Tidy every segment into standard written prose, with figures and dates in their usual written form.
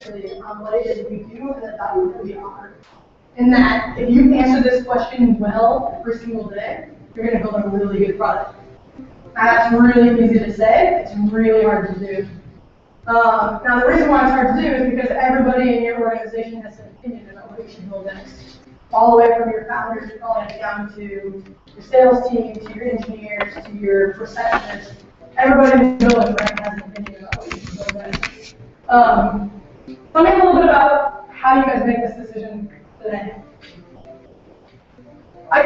what it is that we do and the value that we offer. And that if you answer this question well every single day, you're going to build a really good product. That's really easy to say. It's really hard to do. Now, the reason why it's hard to do is because everybody in your organization has an opinion about what you should build next. All the way from your founders all the way down to your sales team, to your engineers, to your receptionists. Everybody in the building has an opinion about what you should build next. Tell me a little bit about how you guys make this decision today. I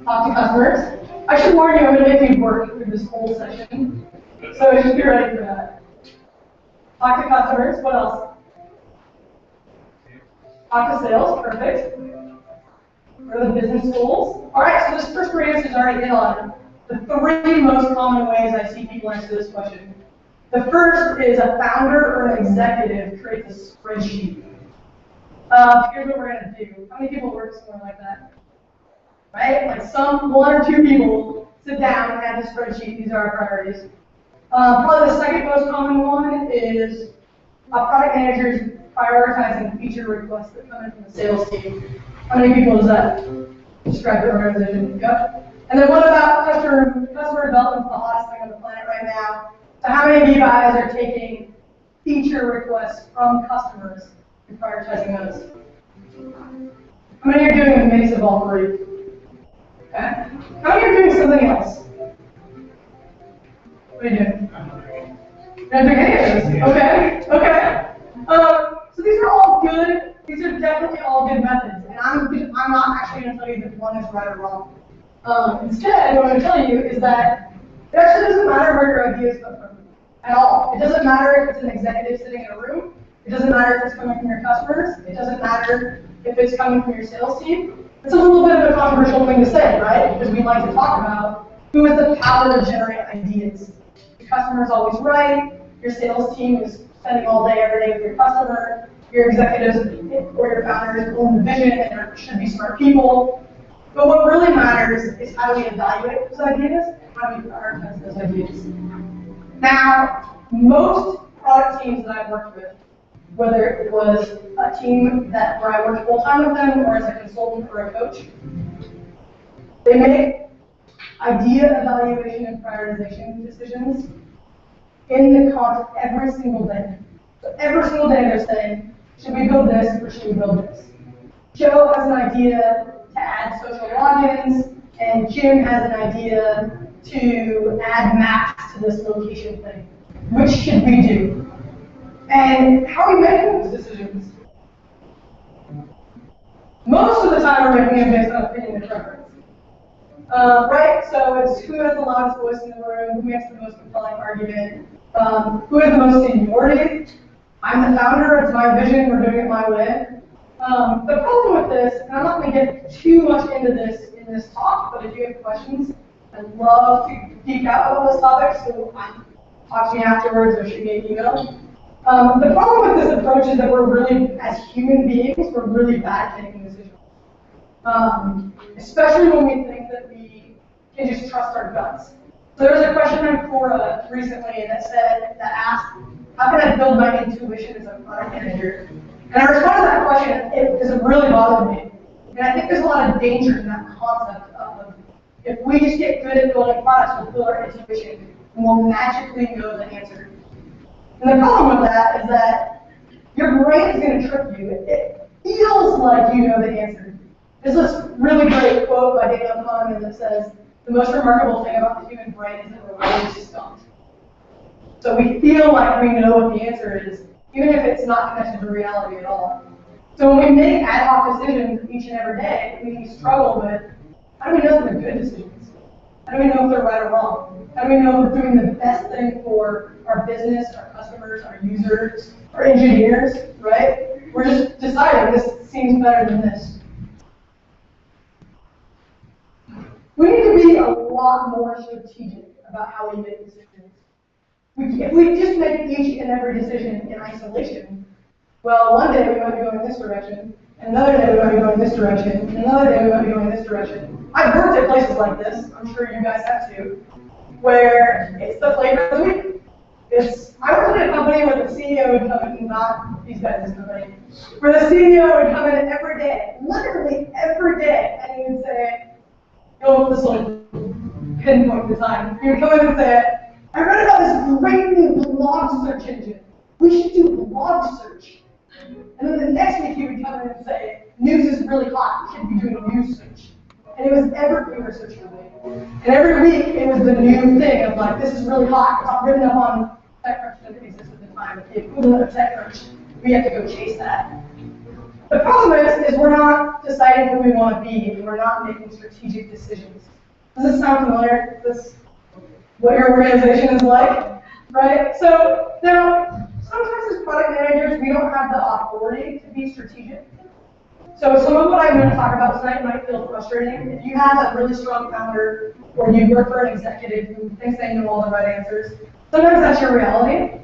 talk to customers. I should warn you, I'm going to make you work through this whole session. So just be ready for that. Talk to customers. What else? Talk to sales. Perfect. What are the business goals? All right, so this first three answers already hit on the three most common ways I see people answer this question. The first is a founder or an executive creates a spreadsheet. Here's what we're going to do. How many people work somewhere like that? Right? Like some one or two people sit down and have a spreadsheet. These are our priorities. Probably the second most common one is product managers prioritizing feature requests that come in from the sales team. How many people does that describe your organization? Yep. And then what about customer development, the hottest thing on the planet right now? So how many of you guys are taking feature requests from customers and prioritizing those? How many are doing a mix of all three? Okay. How many are doing something else? What are you doing? You're not doing any of this. Okay. Okay. So these are all good. These are definitely all good methods, and I'm not actually going to tell you that one is right or wrong. Instead, what I'm going to tell you is that it actually doesn't matter where your ideas come from at all. It doesn't matter if it's an executive sitting in a room. It doesn't matter if it's coming from your customers. It doesn't matter if it's coming from your sales team. It's a little bit of a controversial thing to say, right? Because we like to talk about who has the power to generate ideas. Your customer is always right. Your sales team is spending all day, every day with your customer. Your executives or your founders own the vision, and there should be smart people. But what really matters is how do we evaluate those ideas and how do we prioritize those ideas. Now, most product teams that I've worked with, whether it was a team where I worked full-time with them or as a consultant or a coach, they make idea evaluation and prioritization decisions in the context every single day. So every single day they're saying, should we build this or should we build this? Joe has an idea to add social logins, and Jim has an idea to add maps to this location thing. Which should we do? And how are we making those decisions? Most of the time we're making them based on opinion and preference. Right? So it's who has the loudest voice in the room, who makes the most compelling argument, who has the most seniority. I'm the founder, it's my vision, we're doing it my way. The problem with this, and I'm not going to get too much into this in this talk, but if you have questions, I'd love to geek out on those topics, so talk to me afterwards or shoot me an email. The problem with this approach is that we're really, as human beings, we're really bad at making decisions. Especially when we think that we can just trust our guts. So there was a question on Quora recently that asked, how can I build my intuition as a product manager? And I responded to that question because it really bothered me. And I think there's a lot of danger in that concept of if we just get good at building products, we'll build our intuition and we'll magically know the answer. And the problem with that is that your brain is going to trick you. It feels like you know the answer. There's this really great quote by Daniel Kahneman that says, the most remarkable thing about the human brain is that we're always stumped. So we feel like we know what the answer is, even if it's not connected to reality at all. So when we make ad hoc decisions each and every day, we struggle with, how do we know if they're good decisions? How do we know if they're right or wrong? How do we know if we're doing the best thing for our business, our customers, our users, our engineers, right? We're just deciding this seems better than this. We need to be a lot more strategic about how we make decisions. If we just make each and every decision in isolation, well, one day we might be going this direction, and another day we might be going this direction, and another day we might be going this direction. I've worked at places like this, I'm sure you guys have too, where it's the flavor of the week. I worked at a company where the CEO would come in, not these guys' company, where the CEO would come in every day, literally every day, and he would say, this will pinpoint the time. He would come in and say, I read about this great new blog search engine. We should do blog search. And then the next week he would come in and say, news is really hot, we should be doing news search. And it was evergreen research for me. And every week it was the new thing of like, this is really hot, it's not written up on TechCrunch that exists at the time, the equivalent of TechCrunch. We have to go chase that. The problem is we're not deciding who we want to be, and we're not making strategic decisions. Does this sound familiar? Is this what your organization is like? Right? So now, sometimes as product managers, we don't have the authority to be strategic. So some of what I'm going to talk about tonight might feel frustrating. If you have a really strong founder, or you work for an executive who thinks they know all the right answers, sometimes that's your reality.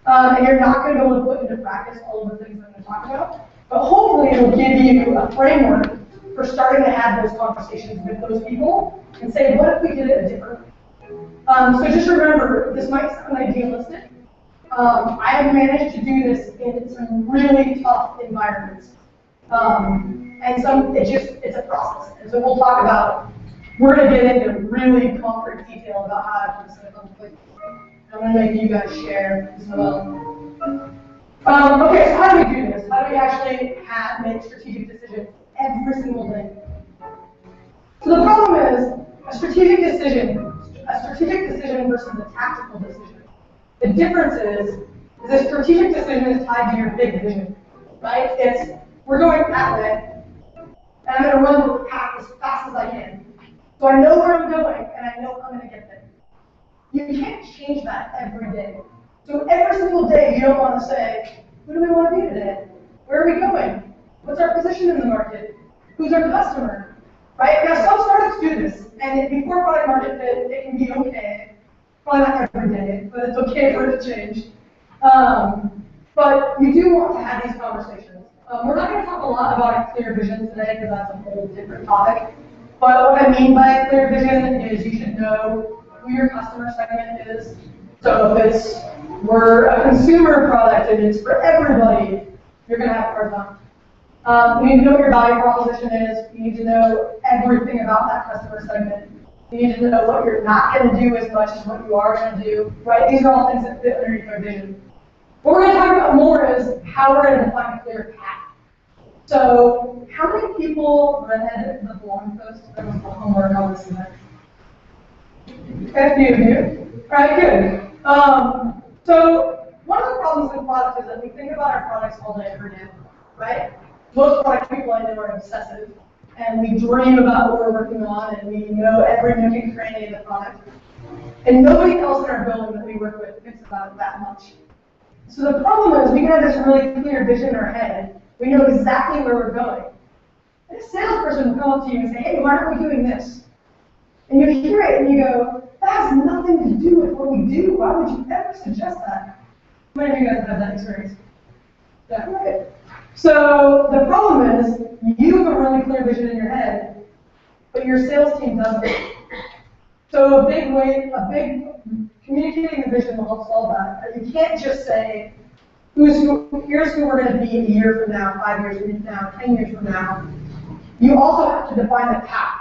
And you're not going to be able to put into practice all of the things I'm going to talk about. But hopefully it will give you a framework for starting to have those conversations with those people and say, what if we did it a different way? So just remember, this might sound idealistic. I have managed to do this in some really tough environments. And it's a process. And so we'll talk about, we're going to get into really concrete detail about how I put this in a conflict. I'm going to make you guys share as well. Okay, so how do we do this? How do we actually make strategic decisions every single day? So the problem is a strategic decision versus a tactical decision. The difference is a strategic decision is tied to your big vision, right? We're going that way, and I'm going to run the path as fast as I can. So I know where I'm going, and I know I'm going to get there. You can't change that every day. So every single day, you don't want to say, who do we want to be today? Where are we going? What's our position in the market? Who's our customer? Right? Now, some startups do this, and before product market fit, it can be okay. Probably not every day, but it's okay for it to change. But you do want to have these conversations. We're not going to talk a lot about clear vision today, because that's a whole different topic. But what I mean by a clear vision is you should know who your customer segment is. So if we're a consumer product and it's for everybody, you're going to have a hard time. You need to know what your value proposition is. You need to know everything about that customer segment. You need to know what you're not going to do as much as what you are going to do. Right? These are all things that fit underneath our vision. What we're going to talk about more is how we're going to define a clear path. So how many people read the blog post that was the homework on this event? A few of you. All right, good. So one of the problems with product is that we think about our products all day, every day, right? Most product people I know are obsessive, and we dream about what we're working on, and we know every nook and cranny of the product. And nobody else in our building that we work with thinks about it that much. So the problem is we can have this really clear vision in our head. We know exactly where we're going. And a salesperson will come up to you and say, hey, why aren't we doing this? And you hear it and you go, that has nothing to do with what we do. Why would you ever suggest that? How many of you guys have that experience? Yeah, right. So the problem is you have a really clear vision in your head, but your sales team doesn't. So communicating the vision will help solve that. You can't just say, here's who we're going to be a year from now, 5 years from now, 10 years from now. You also have to define the path.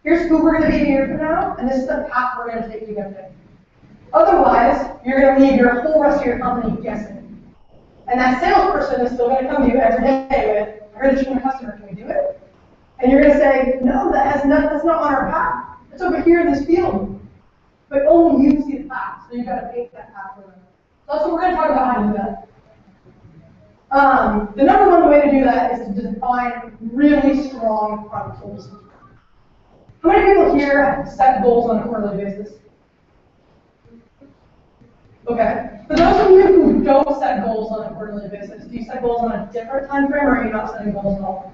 Here's who we're going to be a year from now, and this is the path we're going to take to get there. Otherwise, you're going to leave your whole rest of your company guessing. And that salesperson is still going to come to you every day with, I heard that you're a customer, can we do it? And you're going to say, no, that's not on our path. It's over here in this field. But only you see the path, so you've got to paint that path for them. So that's what we're going to talk about how to do that. The number one way to do that is to define really strong product goals. How many people here set goals on a quarterly basis? Okay. For those of you who don't set goals on a quarterly basis, do you set goals on a different time frame, or are you not setting goals at all?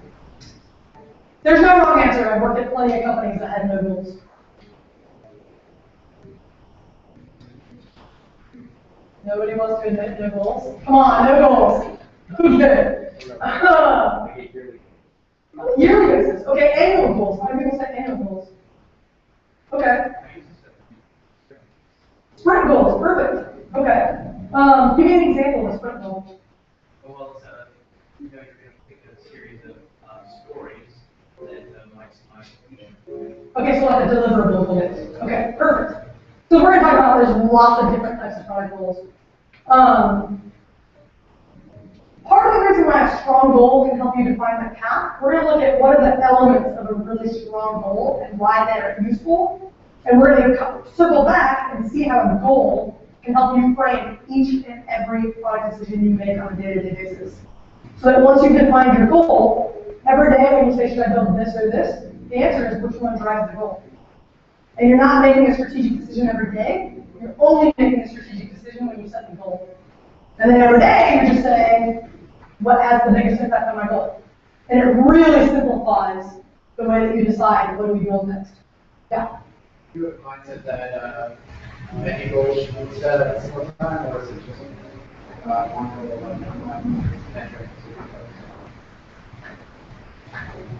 There's no wrong answer. I've worked at plenty of companies that had no goals. Nobody wants to admit no goals? Come on, no goals. Who did? Yearly basis. Okay, annual goals. How many people set annual goals? Okay. Sprint goals. Perfect. Okay. you know, you're going to pick a series of stories that might smile. Okay, so like a deliverable goal. Okay, perfect. So we're going to talk about there's lots of different types of product goals. Part of the reason why a strong goal can help you define the path, we're going to look at what are the elements of a really strong goal and why they're useful. And we're going to circle back and see how a goal can help you frame each and every product decision you make on a day-to-day basis. So that once you've defined your goal, every day when you say, should I build this or this, the answer is which one drives the goal. And you're not making a strategic decision every day, you're only making a strategic decision when you set the goal. And then every day you're just saying, what has the biggest impact on my goal? And it really simplifies the way that you decide what do we build next. Yeah? You have mindset that many goals should be set at the same time, or is it just one goal, one metric?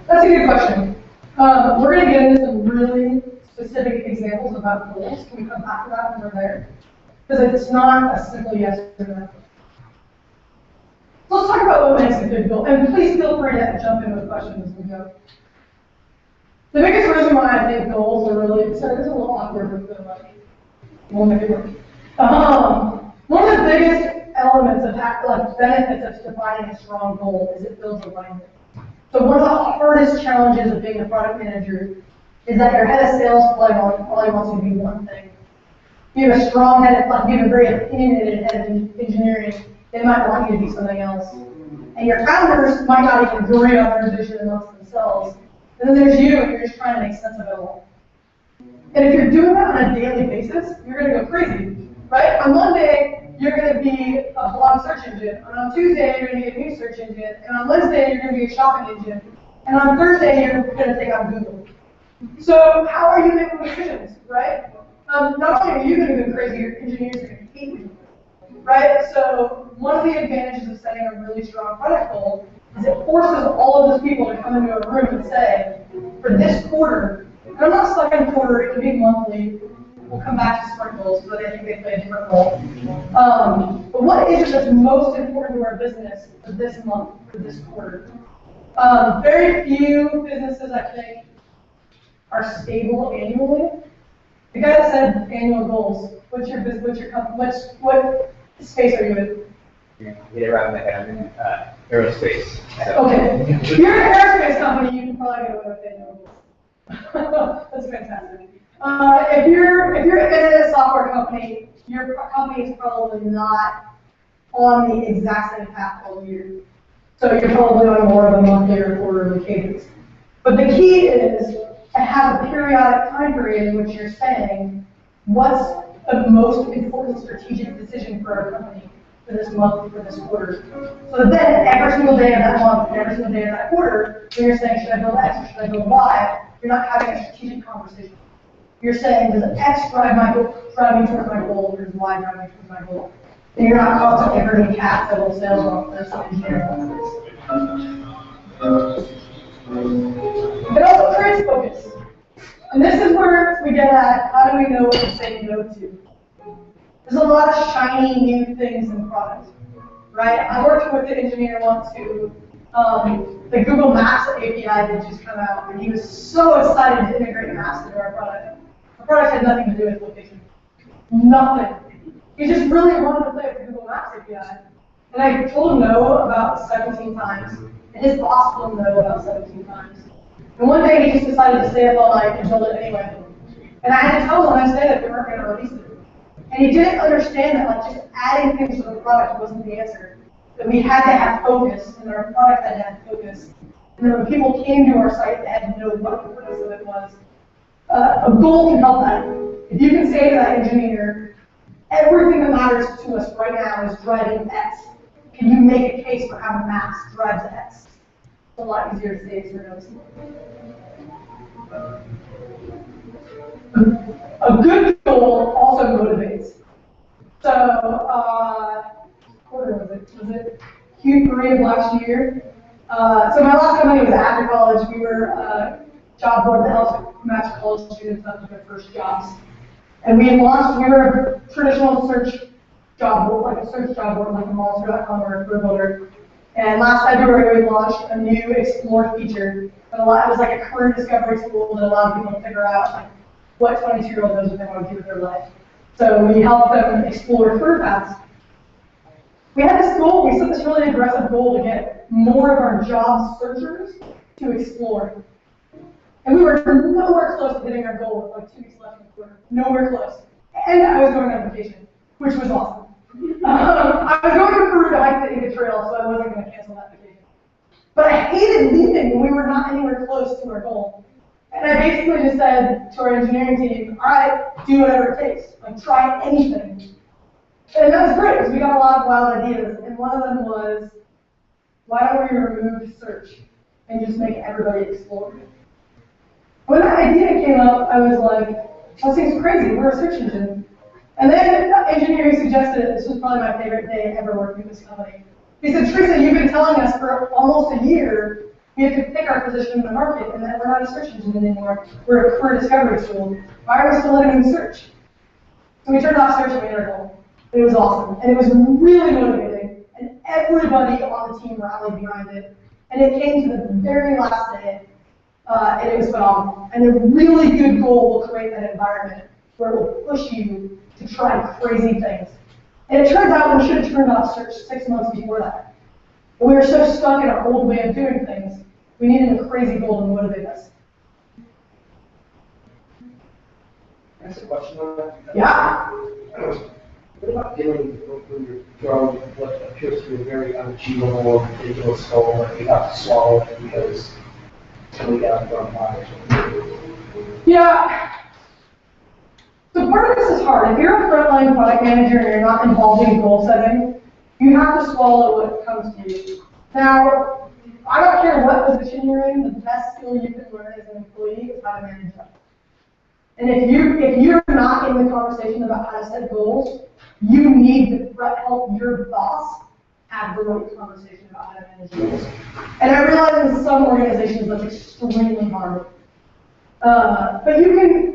That's a good question. We're going to get into some really specific examples about goals. Can we come back to that when we're there? Because it's not a simple yes or no. So let's talk about what makes a good goal. And please feel free to jump in with questions as we go. The biggest reason why I think goals are really, sorry, this is a little awkward, but we'll make it work. One of the biggest elements of benefits of defining a strong goal is it builds alignment. So one of the hardest challenges of being a product manager is that your head of sales probably wants you to be one thing. If you have a strong head of, you have a very opinionated head of engineering, they might want you to be something else. And your founders might not even agree on their vision amongst themselves. And then there's you, and you're just trying to make sense of it all. And if you're doing that on a daily basis, you're going to go crazy, right? On Monday, you're going to be a blog search engine. And on Tuesday, you're going to be a news search engine. And on Wednesday, you're going to be a shopping engine. And on Thursday, you're going to take on Google. So how are you making decisions, right? Not only are you going to go crazy, your engineers are going to hate you, right? So one of the advantages of setting a really strong product goal is it forces all of those people to come into a room and say, for this quarter, and I'm not stuck in a quarter, it can be monthly, we'll come back to sprint goals, but I think they play a different role. But what is it that's most important to our business for this month, for this quarter? Very few businesses, I think, are stable annually. The guy that said annual goals, what's your business, what's your company, what space are you in? You hit it right on the head. I'm in aerospace. Okay. If you're an aerospace company, you can probably get away with annual goals. That's fantastic. If you're in a software company, your company is probably not on the exact same path all year. So you're probably on more of a monthly or quarterly cadence. But the key is to have a periodic time period in which you're saying, what's the most important strategic decision for our company for this month, for this quarter? So that then every single day of that month, and every single day of that quarter, when you're saying, should I build X or should I build Y, you're not having a strategic conversation. You're saying, does X drive me towards my goal, or does Y drive me towards my goal? And you're not constantly hurting cats that will sales off their engineering efforts. It also creates focus. And this is where we get at, how do we know what to say no to? There's a lot of shiny new things in product, right? I worked with an engineer once who, the Google Maps API did just come out, and he was so excited to integrate maps into our product. The product had nothing to do with location. Nothing. He just really wanted to play with the Google Maps API. And I told him no about 17 times, and his boss told him no about 17 times. And one day he just decided to stay up all night and build it anyway. And I had to tell him the next day that we weren't going to release it. And he didn't understand that just adding things to the product wasn't the answer. That we had to have focus, and our product had to have focus. And then when people came to our site, they had to know what the purpose of it was. A goal can help that. If you can say to that engineer, everything that matters to us right now is driving X, can you make a case for how maps drives X? It's a lot easier to say as you're noticing. A good goal also motivates. So, quarter was it Q3 of last year? So my last company was after college. We were a job board that helps match college students up to their first jobs. And we were a traditional search job board, like a search job board, like a monster.com or a career builder. And last February, we launched a new Explore feature. It was like a career discovery tool that allowed people to figure out like, what 22-year-old knows what they want to do with their life. So we helped them explore career paths. We had this goal, we set this really aggressive goal to get more of our job searchers to explore. And we were nowhere close to hitting our goal with like 2 weeks left in the quarter. Nowhere close. And I was going on vacation, which was awesome. I was going to Peru to hike the Inca Trail, so I wasn't going to cancel that vacation. But I hated leaving when we were not anywhere close to our goal. And I basically just said to our engineering team, all right, do whatever it takes. Like, try anything. And that was great, because we got a lot of wild ideas. And one of them was, why don't we remove search and just make everybody explore? When that idea came up, I was like, that seems crazy, we're a search engine. And then engineering suggested it. This was probably my favorite day ever working with this company. He said, Teresa, you've been telling us for almost a year we have to pick our position in the market and that we're not a search engine anymore. We're a career discovery tool. Why are we still letting them search? So we turned off search and made our goal. It was awesome. And it was really motivating. And everybody on the team rallied behind it. And it came to the very last day. And it was phenomenal. And a really good goal will create that environment where it will push you to try crazy things. And it turns out we should have turned off search 6 months before that. But we were so stuck in our old way of doing things, we needed a crazy goal to motivate us. Can I ask a question on that? Yeah. What about dealing when you're throwing what appears to be a very unachievable, ridiculous goal that you have to swallow it because we got thrown by? Yeah. So part of this is hard. If you're a frontline product manager and you're not involved in goal setting, you have to swallow what comes to you. Now, I don't care what position you're in, the best skill you can learn as an employee is how to manage them. And if you're not in the conversation about how to set goals, you need to help your boss have the right conversation about how to manage goals. And I realize in some organizations that's extremely hard. But you can.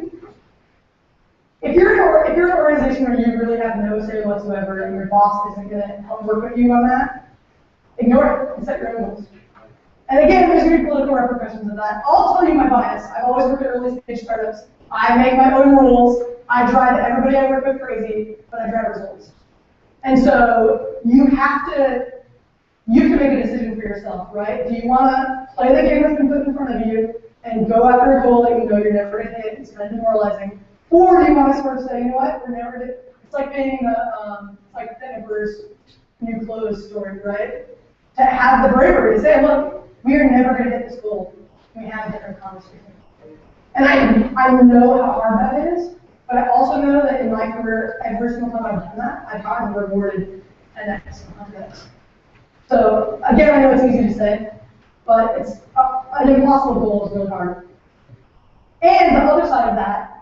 If you're an organization where you really have no say whatsoever and your boss isn't going to help work with you on that, ignore it and set your own goals. And again, there's going to be political repercussions of that. I'll tell you my bias. I've always worked at early stage startups. I make my own rules. I drive everybody I work with crazy, but I drive results. And so you have to make a decision for yourself, right? Do you want to play the game that's been put in front of you and go after a goal that you know you're never going to hit? It's kind of demoralizing. Or do you want to sort of say, you know what, we're never going to, it's like being the Emperor's New Clothes story, right? To have the bravery to say, look, we are never going to hit this goal. We have a different conversation. And I know how hard that is, but I also know that in my career, every single time I've done that, I've gotten rewarded an X, 100X. So again, I know it's easy to say, but it's an impossible goal is really hard. And the other side of that,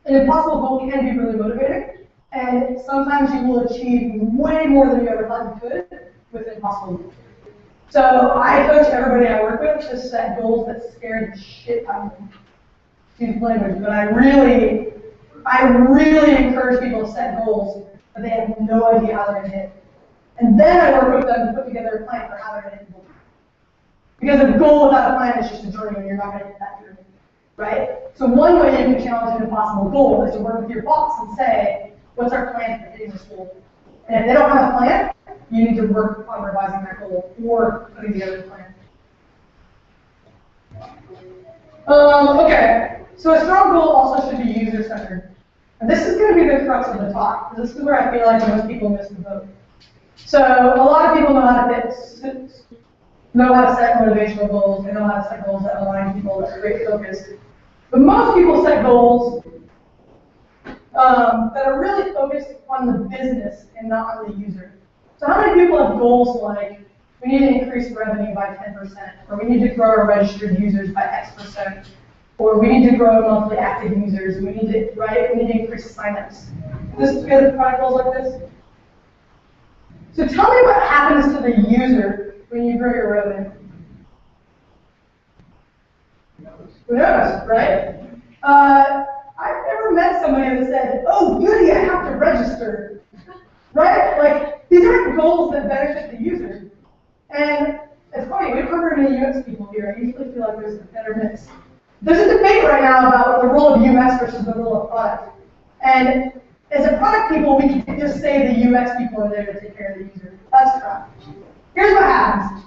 an impossible goal can be really motivating, and sometimes you will achieve way more than you ever thought you could with an impossible goal. So I coach everybody I work with to set goals that scare the shit out of them. Excuse language, but I really encourage people to set goals that they have no idea how they're going to hit. And then I work with them to put together a plan for how they're going to hit the goal. Because a goal without a plan is just a journey and you're not going to hit that journey. Right? So one way you can challenge an impossible goal is to work with your boss and say, what's our plan for hitting this goal? And if they don't have a plan, you need to work on revising that goal or putting together a plan. Okay, so a strong goal also should be user-centered. And this is going to be the crux of the talk, because this is where I feel like most people miss the boat. So a lot of people know how to set motivational goals, they know how to set goals that align people, that create focus. But most people set goals that are really focused on the business and not on the user. So how many people have goals like, we need to increase revenue by 10%, or we need to grow our registered users by X%, or we need to grow monthly active users, we need to increase signups. This is good product goals like this. So tell me what happens to the user when you grow your revenue. Who knows, right? I've never met somebody that said, oh, goody, I have to register. Right? Like, these aren't goals that benefit the user. And it's funny, we don't have very many UX people here. I usually feel like there's a better mix. There's a debate right now about the role of UX versus the role of product. And as a product people, we can't just say the UX people are there to take care of the user. That's crap. Here's what happens.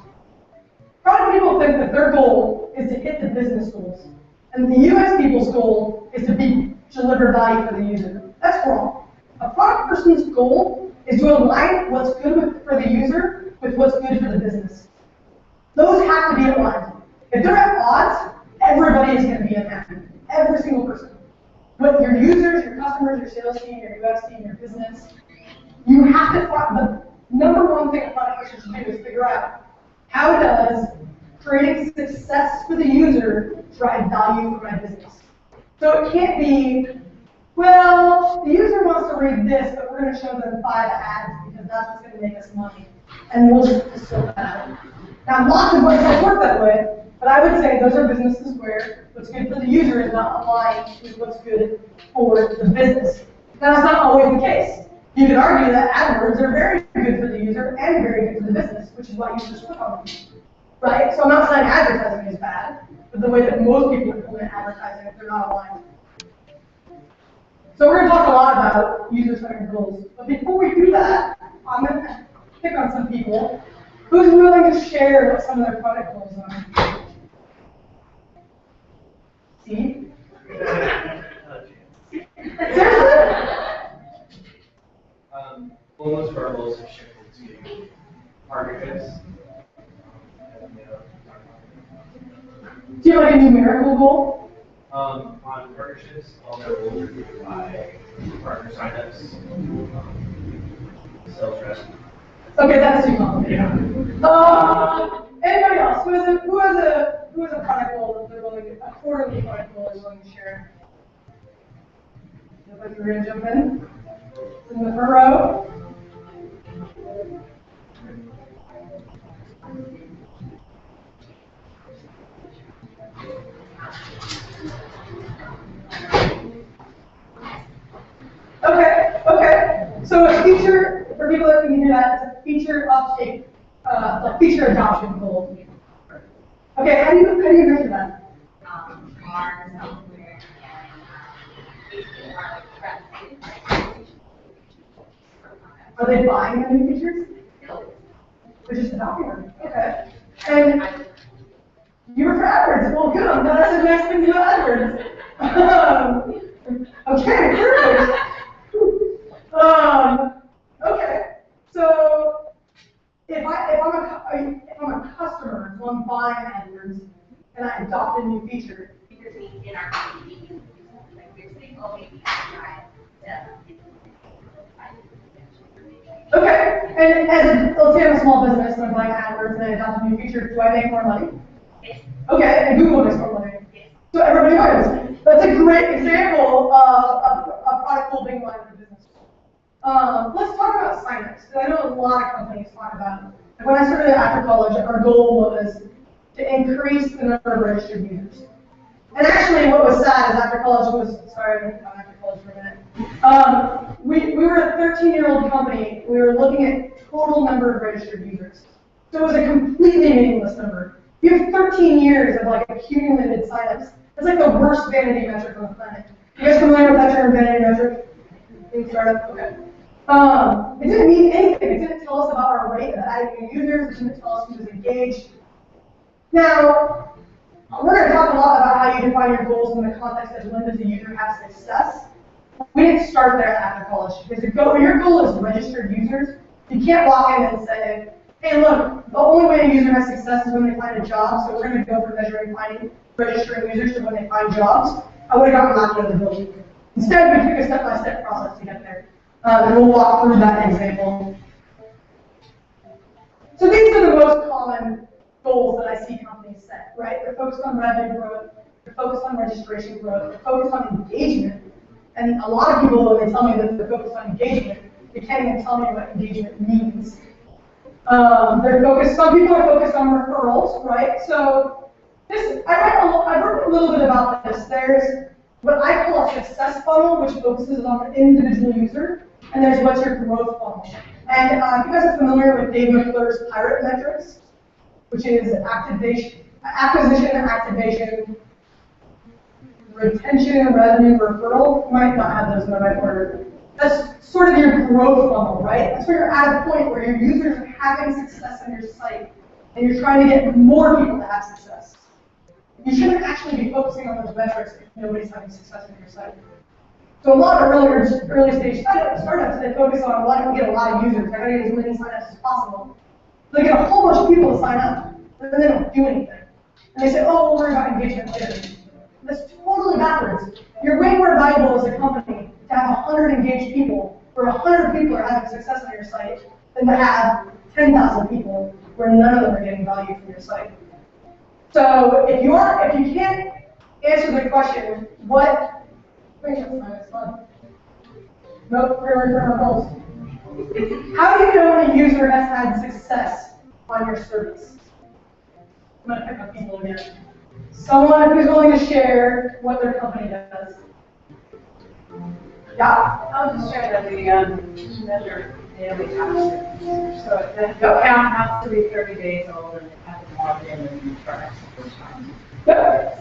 Product people think that their goal is to hit the business goals. And the UX people's goal is to deliver value for the user. That's wrong. A product person's goal is to align what's good for the user with what's good for the business. Those have to be aligned. If they're at odds, everybody is going to be unhappy. Every single person. With your users, your customers, your sales team, your UX team, your business, you have to find the number one thing a product person should do is figure out how does creating success for the user drive value for my business. So it can't be, well, the user wants to read this, but we're going to show them 5 ads because that's what's going to make us money. And we'll just distill that out. Now, lots of websites work that way, but I would say those are businesses where what's good for the user is not aligned with what's good for the business. Now, that's not always the case. You could argue that AdWords are very good for the user and very good for the business, which is why users click on them. Right? So I'm not saying advertising is bad, but the way that most people implement advertising, they're not aligned. So we're going to talk a lot about user-centered goals. But before we do that, I'm going to pick on some people. Who's willing to share what some of their product goals are? See? Well, most of our goals have shifted to partnerships. Do you have like a numerical goal? On partnerships, all our goals are driven by partner signups, sales reps. Okay, that's too complicated. Anybody else? Who has a product goal that they're willing to, a quarterly product goal they're willing to share? Looks like you're going to jump in. In the front row. Okay. So a feature, for people that can hear that, it's a feature uptake, like feature adoption goal. Okay, how do you measure that? Our software and our practice. Are they buying the new features? They're just adopting them. Okay. And you were for AdWords. Well, good. I'm glad I said nice things about AdWords. Okay, perfect. Okay. So if I'm a customer, so I'm buying AdWords, and I adopt a new feature. Because in our community, like we're saying, oh, maybe try Okay. And let's say I'm a small business and I'm buying AdWords and I adopt a new feature. Do I make more money? Yes. Okay. And Google makes more money. Yes. So everybody wins. That's a great example of a product goal being aligned with the business. Let's talk about signups. I know a lot of companies talk about it. When I started after college, our goal was to increase the number of registered users. And actually, what was sad is after college was, sorry, I'm after college for a minute. We were a 13-year-old company. We were looking at total number of registered users. So it was a completely meaningless number. You have 13 years of like accumulated signups. It's like the worst vanity metric on the planet. You guys familiar with that term, vanity metric? In startup? Okay. It didn't mean anything. It didn't tell us about our rate of adding new users. It didn't tell us who was engaged. Now, we're going to talk a lot about how you define your goals in the context of when does a user have success. We didn't start there after college. Because your goal is registered users. You can't walk in and say, hey, look, the only way a user has success is when they find a job, so we're going to go from measuring registering users to when they find jobs. I would have gotten knocked out of the building. Instead, we took a step-by-step process to get there. And we'll walk through that example. So these are the most common goals that I see companies set, right? They're focused on revenue growth, they're focused on registration growth, they're focused on engagement. And a lot of people, when they tell me that they're focused on engagement, they can't even tell me what engagement means. Some people are focused on referrals, right? So I wrote a little bit about this. There's what I call a success funnel, which focuses on the individual user, and there's what's your growth funnel. And if you guys are familiar with Dave McClure's pirate metrics, which is acquisition, activation, retention, revenue, referral. You might not have those in the right order. That's sort of your growth funnel, right? That's where you're at a point where your users are having success on your site, and you're trying to get more people to have success. You shouldn't actually be focusing on those metrics if nobody's having success on your site. So a lot of early stage startups, they focus on, well, I can get a lot of users, I gotta get as many signups as possible. They get a whole bunch of people to sign up, and then they don't do anything. And they say, oh, we'll worry about engagement later. That's totally backwards. You're way more valuable as a company to have 100 engaged people, where 100 people are having success on your site, than to have 10,000 people where none of them are getting value from your site. So if you can't answer the question, what? Nope, we're going for our goals. How do you know when a user has had success on your service? I'm going to pick up people again. Someone who's willing to share what their company does. Yeah? I'll just share that we measure daily tasks. So the account has to be 30 days old and it has to log in and try the time. Good.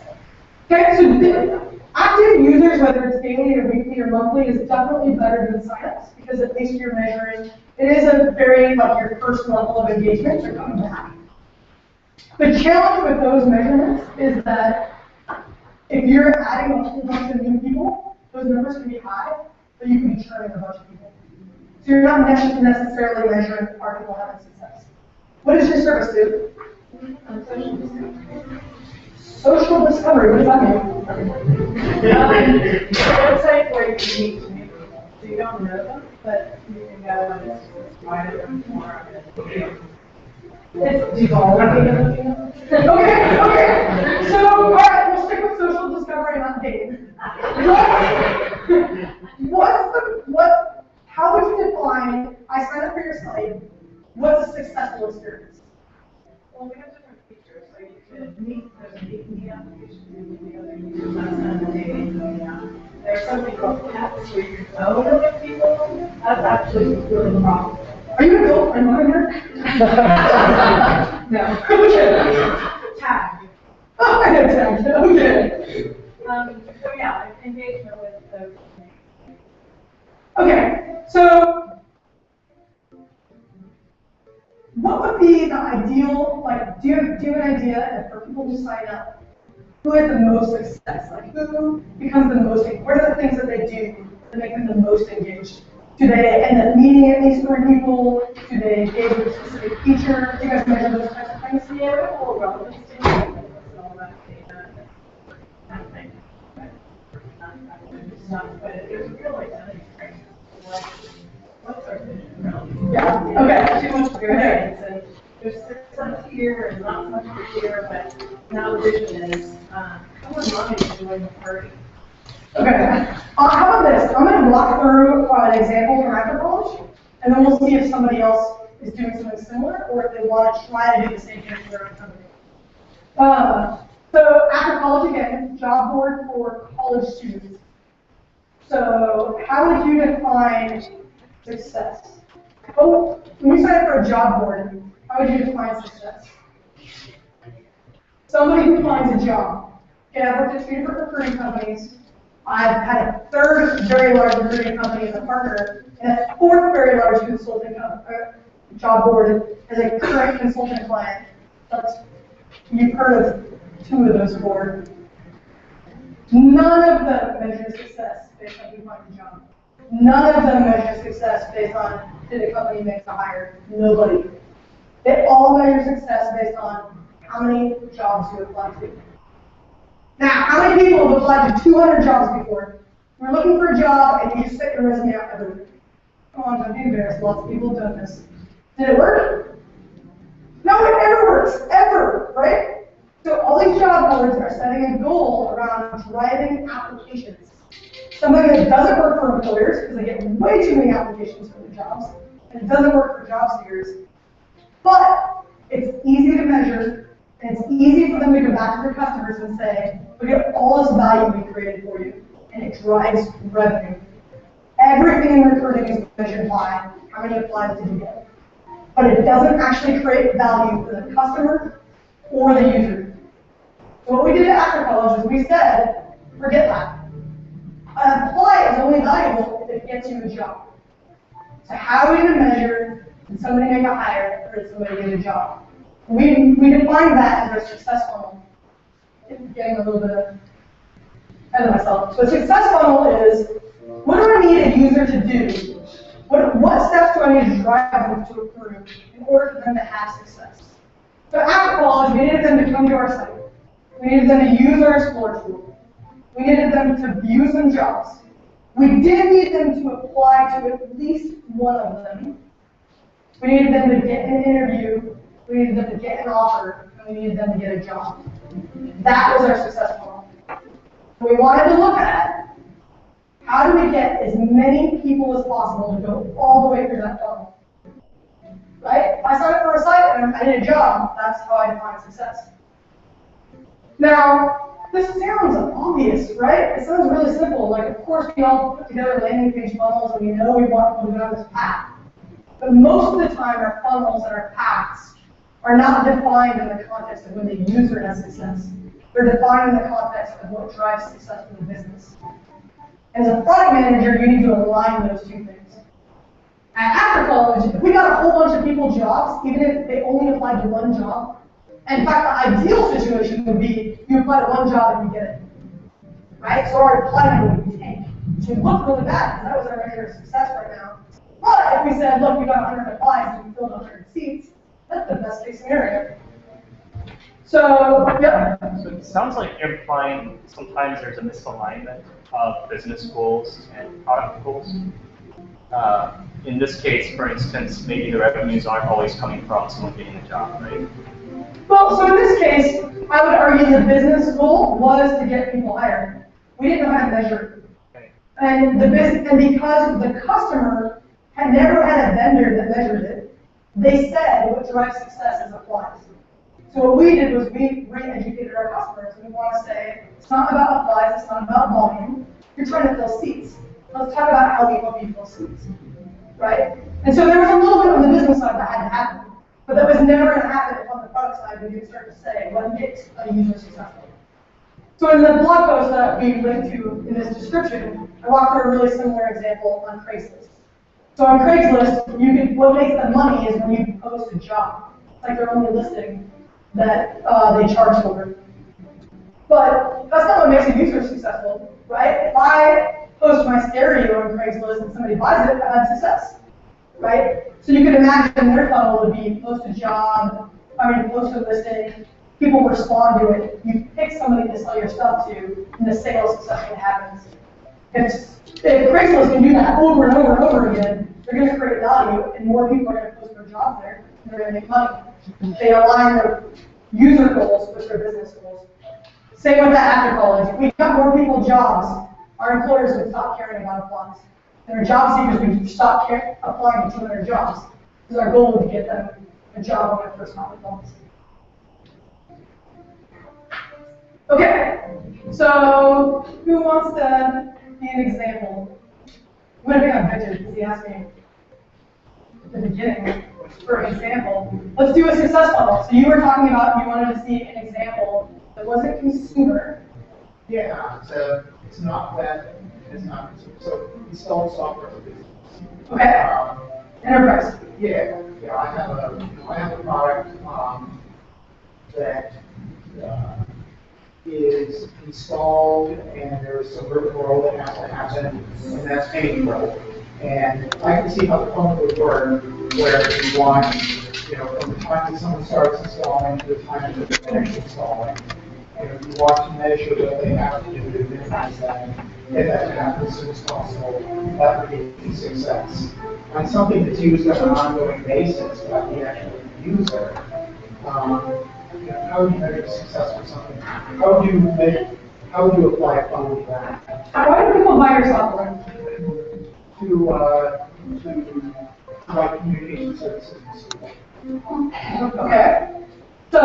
Okay, so active users, whether it's daily or weekly or monthly, is definitely better than signups because at least you're measuring. It is a very, like, your first level of engagement, you're coming back. The challenge with those measurements is that if you're adding a whole bunch of new people, those numbers can be high, but you can be churning a bunch of people. So you're not necessarily measuring are people having success. What does your service do? Social discovery, what does that mean? It's a website where you can meet people. So you don't know them, but you can go and inspire them more. It's evolving. Okay. So, all right, we'll stick with social discovery, not dating. How would you define, I signed up for your site, what's a successful experience? Well, we have different features. So you can meet, there's a meet application, you can meet other users outside the dating. There's something called cats where you know other people. That's actually really profitable. Are you a girlfriend monitor? No. Okay. Tag. Oh, I know tag. Okay. So yeah, engagement with those. Okay, so what would be the ideal, like, do you have an idea if for people who sign up, who has the most success? Like, who becomes the most, what are the things that they do that make them the most engaged? Do they end up meeting at least 3 people? Do they engage with a specific feature? Do you guys measure those types of things? Yeah, we have a whole relevance to all that data, kind of thing. But it's really what's our vision really? Yeah, okay. Too much variance, and there's success here and not so much here, but now the vision is, come on, join the party. Okay. How about this? I'm going to walk through an example from after college, and then we'll see if somebody else is doing something similar, or if they want to try to do the same thing for their own company. So after college again, job board for college students. So how would you define success? Oh, when you sign up for a job board, how would you define success? Somebody who finds a job. Okay, I've worked at 2 different recruiting companies. I've had a 3rd very large recruiting company as a partner, and a 4th very large consulting job board as a current consultant client. You've heard of 2 of those 4. None of them measure success based on who finds a job. None of them measure success based on did the company make a hire. Nobody. They all measure success based on how many jobs you apply to. Now, how many people have applied to 200 jobs before? You're looking for a job and you just stick your resume out everywhere. Come on, don't be embarrassed. Lots of people have done this. Did it work? No, it never works. Ever, right? So all these job boards are setting a goal around driving applications. Something that doesn't work for employers because they get way too many applications for the jobs, and it doesn't work for job seekers. But it's easy to measure, and it's easy for them to go back to their customers and say, look at all this value we created for you, and it drives revenue. Everything in recruiting is measured by how many applies did you get. but it doesn't actually create value for the customer or the user. So what we did after college is we said, forget that. An apply is only valuable if it gets you a job. So how are we going to measure, did somebody make a hire or did somebody get a job? We define that as our success funnel. I'm getting a little bit ahead of myself. So a success funnel is, what do I need a user to do? What steps do I need to drive them to approve in order for them to have success? So after college, we needed them to come to our site. We needed them to use our Explore tool. We needed them to view some jobs. We did need them to apply to at least one of them. We needed them to get an interview. We needed them to get an offer. And we needed them to get a job. That was our success model. We wanted to look at how do we get as many people as possible to go all the way through that funnel. Right? If I sign up for a site and I need a job, that's how I define success. Now, this sounds obvious, right? It sounds really simple. Like, of course, we all put together landing page funnels and we know we want people to go down this path. But most of the time, our funnels and our paths are not defined in the context of when the user has success. They're defined in the context of what drives success for the business. As a product manager, you need to align those two things. And after college, if we got a whole bunch of people jobs, even if they only applied to one job, and in fact, the ideal situation would be you apply to one job and you get it. Right? So our apply rate would tank. Which would look really bad, because that was our measure of success right now. But if we said, look, we got 100 applies and we filled 100 seats, that's the best case scenario. So, yep. So it sounds like you're implying sometimes there's a misalignment of business goals and product goals. In this case, for instance, maybe the revenues aren't always coming from someone getting a job, right? Well, so in this case, I would argue the business goal was to get people hired. We didn't know how to measure it. Okay. And because the customer had never had a vendor that measured it, they said what drives success is applies. So what we did was we re-educated our customers. We want to say, it's not about applies, it's not about volume. You're trying to fill seats. Let's talk about how we help you fill seats. Right? And so there was a little bit on the business side that had to happen. But that was never going to happen on the product side when you start to say what makes a user successful. So in the blog post that we linked to in this description, I walked through a really similar example on Craigslist. So on Craigslist, what makes them money is when you post a job. It's like their only listing that they charge for. But that's not what makes a user successful, right? If I post my stereo on Craigslist and somebody buys it, I've had success. Right? So you can imagine their funnel would be post a job, post a listing, people respond to it, you pick somebody to sell your stuff to, and the sale successfully happens. If Craigslist can do that over and over and over again, they're going to create value, and more people are going to post their jobs there, and they're going to make money. They align their user goals with their business goals. Same with that after college. If we got more people jobs, our employers would stop caring about applies. And our job seekers would stop applying to 200 jobs, because our goal would be to get them a job on their first month of bonus. Okay, so who wants to be an example? I'm going to pick on Victor because he asked me at the beginning for an example. Let's do a success funnel. So you were talking about you wanted to see an example that wasn't consumer. Yeah, so it's not web, it's not consumer. So install software for business. Okay. Enterprise. Yeah, I have a product that is installed, and there's some rigmarole that has to happen, and that's painful. And I can see how the funnel would work, where you want, from the time that someone starts installing to the time that they finish installing, you want to measure what they have to do to minimize that. Get that to happen as soon as possible. That would be a success. On something that's used on an ongoing basis by the actual user, how do you measure success with something? How do you apply a funnel to that? Why do people buy your software? To provide communication services. Okay. So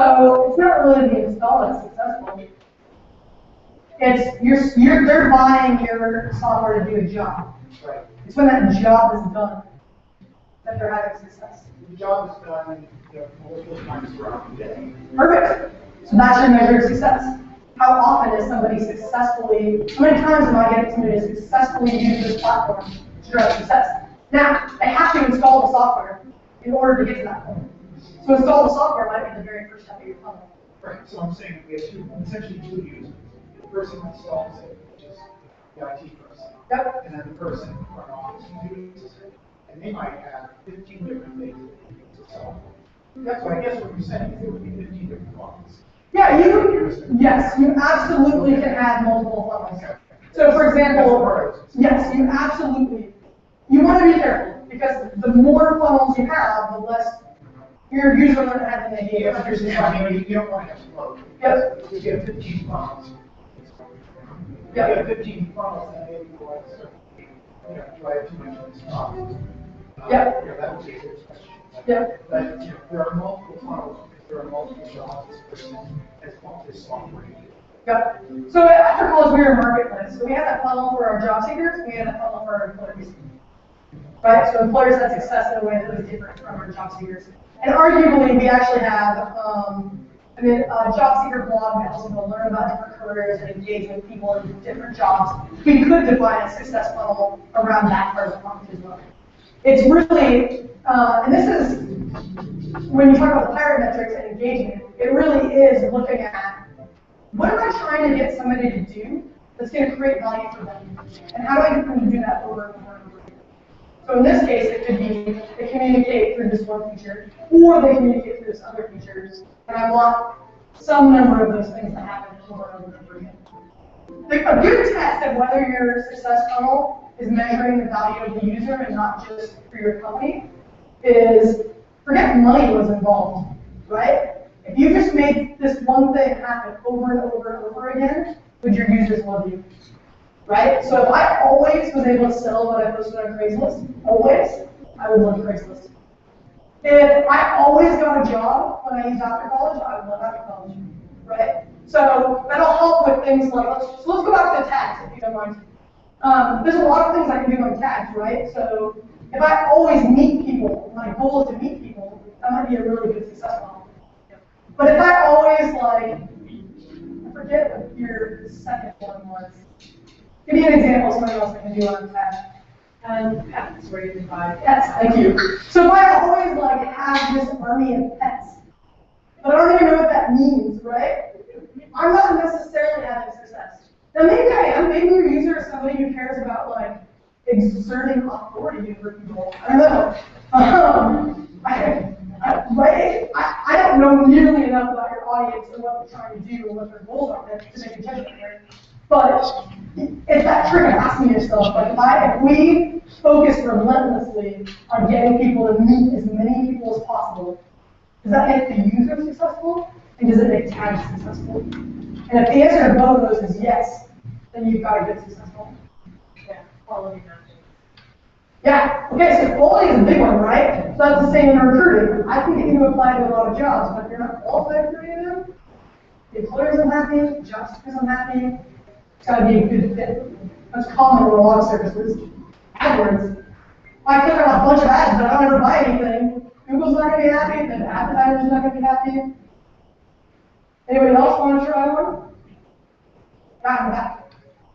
it's not really the install that's successful. It's they're buying your software to do a job. Right. It's when that job is done that they're having success. the job is done, multiple times throughout the day. Perfect. So that's your measure of success. How often is somebody successfully, how many times am I getting somebody to successfully use this platform to drive success? Now, they have to install the software in order to get to that point. So install the software might be the very first step of your funnel. Right, so I'm saying we have essentially two users. The person who installs it, which is the IT person. Yep. And then the person in front office who uses it. And they might have 15 different things that they need to solve. So I guess what you're saying is there would be 15 different funnels. Yeah, yes, you absolutely can add multiple funnels. So for example, yes, you want to be careful because the more funnels you have, the less your user learn to have an idea. You don't want to have flow. Yep. If you have 15 funnels. If you have 15 funnels, then maybe you want to drive too much of this problem. Yep. That would be a good question. Yep. But there are multiple funnels because there are multiple jobs this person has bought this software. Yep. So after college, we were a marketplace. So we had that funnel for our job seekers, we had that funnel for our employers. Right? So employers had success in a way that was different from our job seekers. And arguably, we actually have a job seeker blog that helps people learn about different careers and engage with people in different jobs. We could define a success funnel around that part of the product as well. It's really, and this is, when you talk about the pirate metrics and engagement, it really is looking at what am I trying to get somebody to do that's going to create value for them? And how do I get them to do that over and over and over again? So in this case, it could be they communicate through this one feature, or they communicate through this other feature, and I want some number of those things to happen over and over and over again. A good test of whether your success funnel is measuring the value of the user and not just for your company is forget money was involved, right? If you just made this one thing happen over and over and over again, would your users love you? Right? So if I always was able to sell what I posted on Craigslist, always, I would love Craigslist. If I always got a job when I used after college, I would love after college. Right? So that'll help with things like, let's go back to tags, if you don't mind. There's a lot of things I can do on tags, right? So if I always meet people, my goal is to meet people, that might be a really good success model. But if I always I forget what your second one was. Give me an example of something else I can do on a tag. Pets, where you can buy Pets, thank you. So if I always have this army of pets, but I don't even know what that means, right? I'm not necessarily having success. Now maybe I am. Maybe your user is somebody who cares about exerting authority over people. I don't know. I don't know nearly enough about your audience and what they're trying to do and what their goals are to make a judgment here. But if that trigger, ask me yourself, if we focus relentlessly on getting people to meet as many people as possible, does that make the user successful? And does it make tags successful? And if the answer to both of those is yes, then you've got a good success model. Yeah, quality matching. Yeah, okay, so quality is a big one, right? So that's the same in recruiting. I can get you to apply to a lot of jobs, but if you're not qualified for any of them, the employer's unhappy, the job seeker's unhappy, it's got to be a good fit. That's common in a lot of services. AdWords. I click on a bunch of ads, but I don't ever buy anything. Google's not going to be happy, the advertiser's not going to be happy. Anybody else want to try one? Right in the back.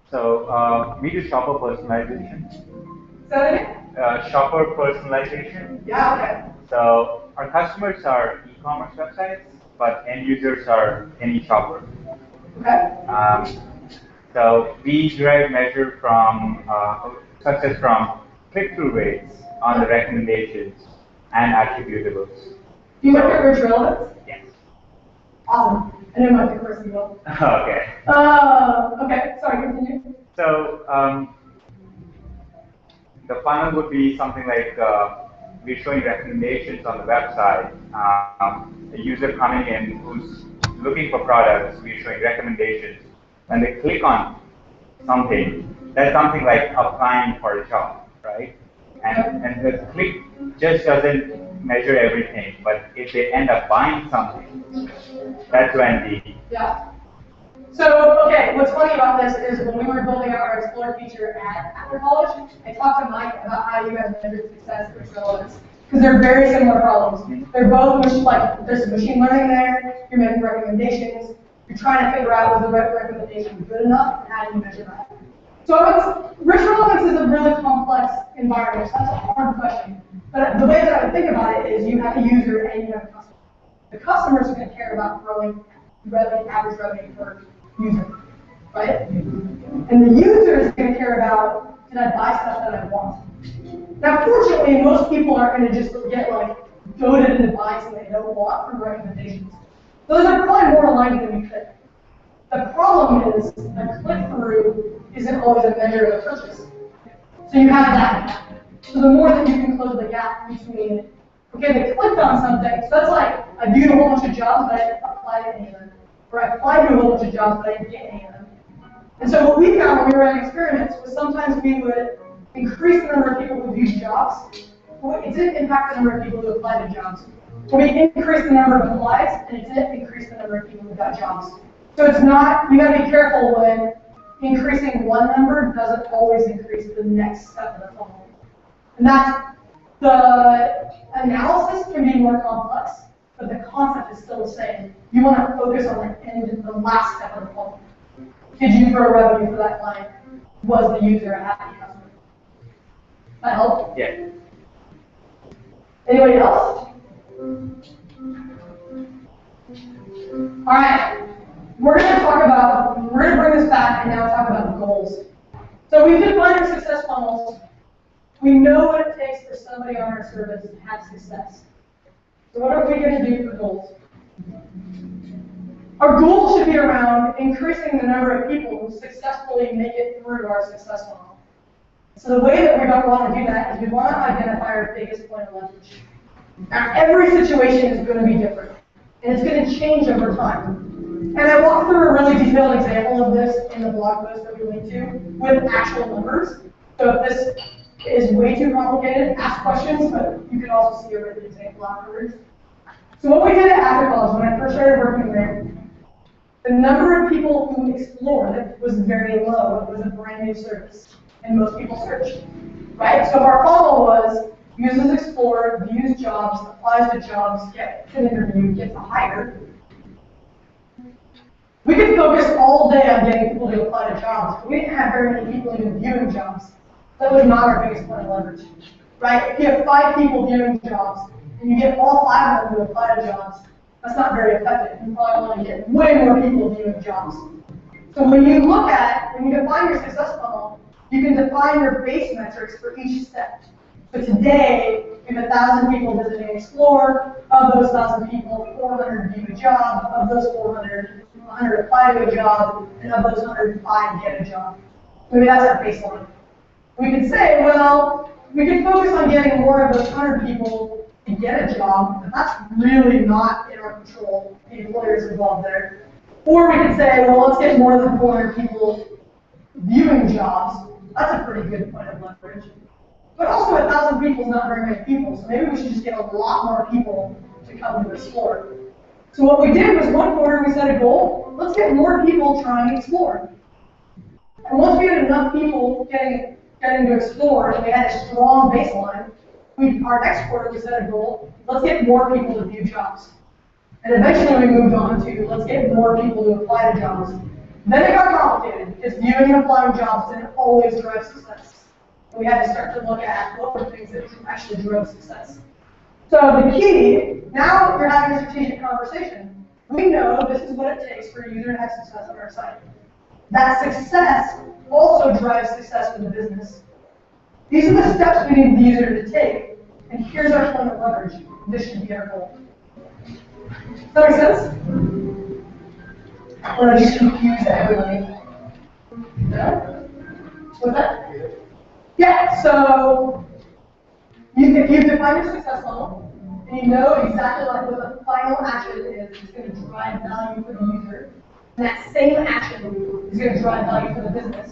So we do shopper personalization. Say that again? Shopper personalization. Yeah, okay. So our customers are e-commerce websites, but end users are any shopper. Okay. So we derive measure from success from click-through rates on the recommendations and attributables. Do you look at rich relevance? Yes. Awesome. I know my first email. Okay. Okay, sorry, continue. So the funnel would be something like we're showing recommendations on the website. A user coming in who's looking for products, we're showing recommendations. When they click on something, that's something like applying for a job, right? And the click just doesn't measure everything, but if they end up buying something, that's when the... Yeah. So, okay, what's funny about this is when we were building out our Explore feature after college, I talked to Mike about how you guys measure success for relevance. because they're very similar problems. They're both like there's machine learning there. You're making recommendations. You're trying to figure out was the recommendation good enough, and how do you measure that? So rich relevance is a really complex environment. So that's a hard question. But the way that I would think about it is you have a user and you have a customer. The customers are going to care about growing revenue, average revenue per user, right? And the user is going to care about, did I buy stuff that I want? Now, fortunately, most people aren't going to just get like goaded into buying something they don't want from recommendations. Those are probably more aligned than we think. The problem is a click-through isn't always a measure of a purchase. So you have that gap. So the more that you can close the gap between, okay, they clicked on something, so that's like, I viewed a whole bunch of jobs, but I didn't apply to any of them. Or I applied to a whole bunch of jobs, but I didn't get any of them. And so what we found when we were running experiments was sometimes we would increase the number of people who viewed jobs, but it didn't impact the number of people who applied to jobs. But we increased the number of applies, and it didn't increase the number of people who got jobs. So it's not, you gotta be careful when increasing one number doesn't always increase the next step of the funnel. And that's, the analysis can be more complex, but the concept is still the same. You wanna focus on the end, the last step of the funnel. Did you grow revenue for that client? Was the user a happy customer? That help? Yeah. Anybody else? All right. We're going to bring this back and now talk about goals. So we've defined our success funnels. We know what it takes for somebody on our service to have success. So what are we going to do for goals? Our goal should be around increasing the number of people who successfully make it through our success funnel. So the way that we want to do that is we want to identify our biggest point of leverage. Now, every situation is going to be different, and it's going to change over time. And I walked through a really detailed example of this in the blog post that we linked to with actual numbers. So if this is way too complicated, ask questions, but you can also see a written example afterwards. So what we did at after college, when I first started working there, the number of people who explored was very low. It was a brand new service, and most people searched, right? So if our funnel was uses explore, views jobs, applies to jobs, gets an interview, gets a hire, we could focus all day on getting people to apply to jobs, but we didn't have very many people even viewing jobs. That was not our biggest point of leverage, right? If you have 5 people viewing jobs, and you get all 5 of them to apply to jobs, that's not very effective. You probably want to get way more people viewing jobs. So when you define your success funnel, you can define your base metrics for each step. So today, we have 1,000 people visiting Explore. Of those 1,000 people, 400 view a job. Of those 400, 100 apply to a job. And of those 105 get a job. Maybe that's our baseline. We could say, well, we can focus on getting more of those 100 people to get a job, but that's really not in our control. The employer's involved there. Or we could say, well, let's get more than 400 people viewing jobs. That's a pretty good point of leverage. But also 1,000 people is not very many people, so maybe we should just get a lot more people to come to Explore. So what we did was one quarter we set a goal, let's get more people trying to Explore. And once we had enough people getting to Explore and we had a strong baseline, our next quarter we set a goal, let's get more people to view jobs. And eventually we moved on to let's get more people to apply to jobs. Then it got complicated because viewing and applying jobs didn't always drive success. We had to start to look at what were things that actually drove success. So the key, now you're having a strategic conversation. We know this is what it takes for a user to have success on our site. That success also drives success for the business. These are the steps we need the user to take, and here's our point of leverage. This should be our goal. Does that make sense? Or I just confuse everybody? No? What's that? Yeah, so if you've defined your success funnel, and you know exactly what the final action is, it's going to drive value for the user, and that same action is going to drive value for the business.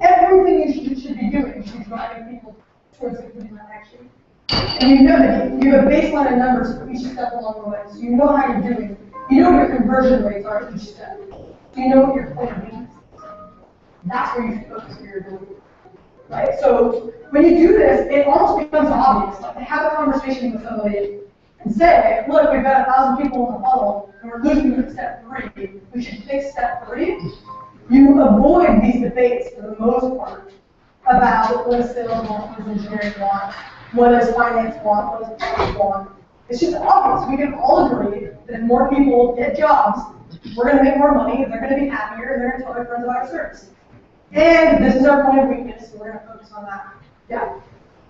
Everything you should be doing should be driving people towards completing that action. And you know that you have a baseline of numbers for each step along the way, so you know how you're doing. You know what your conversion rates are at each step. You know what your plan is. That's where you should focus for your goal. right? So when you do this, it almost becomes obvious. Like to have a conversation with somebody and say, look, we've got 1,000 people in the funnel, and we're losing them at step 3. We should fix step 3. You avoid these debates for the most part about what does sales want, what does engineering want, what does finance want, what does product want. It's just obvious. We can all agree that if more people get jobs, we're going to make more money, they're going to be happier, and they're going to tell their friends about our service. And this is our point of weakness, so we're going to focus on that. Yeah?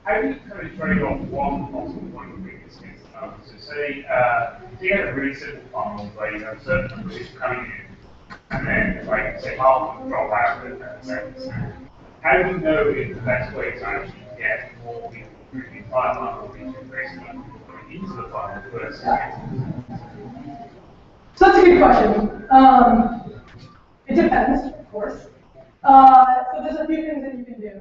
How do you kind of trade off one possible point of weakness against another? So say, you had a really simple funnel where you have certain numbers coming in, and then, like, say, half of them drop out at a certain percent. How do you know if the best way to actually get more people through the entire funnel or into into the funnel versus So that's a good question. It depends, of course. So there's a few things that you can do.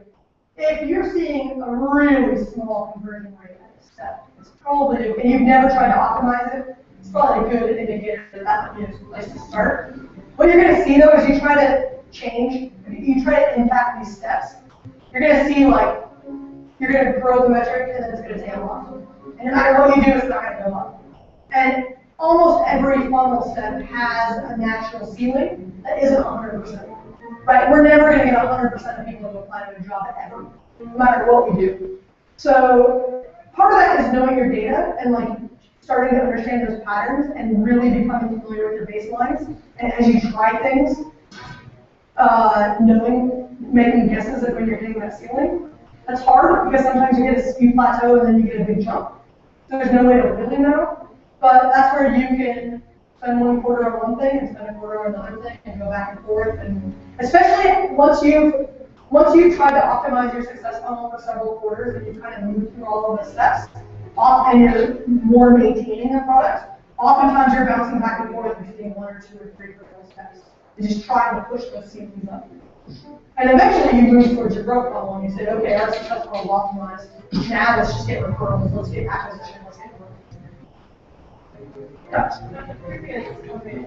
If you're seeing a really small conversion rate at a step, it's probably, and you've never tried to optimize it, it's probably a good indicator that that might be a place to start. What you're going to see though is you try to change, you try to impact these steps, you're going to see like, you're going to grow the metric and then it's going to tail off. And no matter what you do, it's not going to go up. And almost every funnel step has a natural ceiling that isn't 100%. Right? We're never going to get 100% of people to apply to a job ever, no matter what we do. So part of that is knowing your data and like starting to understand those patterns and really becoming familiar with your baselines. And as you try things, making guesses at when you're hitting that ceiling. That's hard because sometimes you plateau and then you get a big jump. So there's no way to really know. But that's where you can spend 1 quarter on one thing and spend a quarter on another thing and go back and forth. And especially once you've tried to optimize your success funnel for several quarters and you kind of move through all of the steps, and you're more maintaining the product, oftentimes you're bouncing back and forth between 1 or 2 or 3 critical steps. You're just trying to push those ceilings up. And eventually you move towards your growth funnel and you say, okay, our success funnel is optimized. Now let's just get referrals, let's get acquisition, let's get growth. Yes. The previous company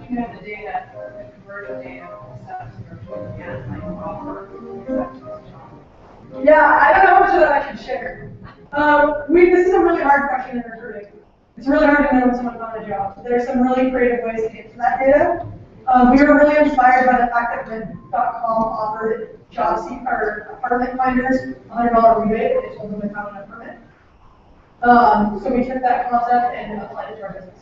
you have the data, the conversion data, steps you're looking at, like offer, yeah, I don't know how much of that I can share. This is a really hard question in recruiting. It's really hard to know when someone found a job. There's some really creative ways to get to that data. We were really inspired by the fact that Bid.com offered apartment finders $100 rebate if they told them they found an apartment. So we took that concept and applied it to our business.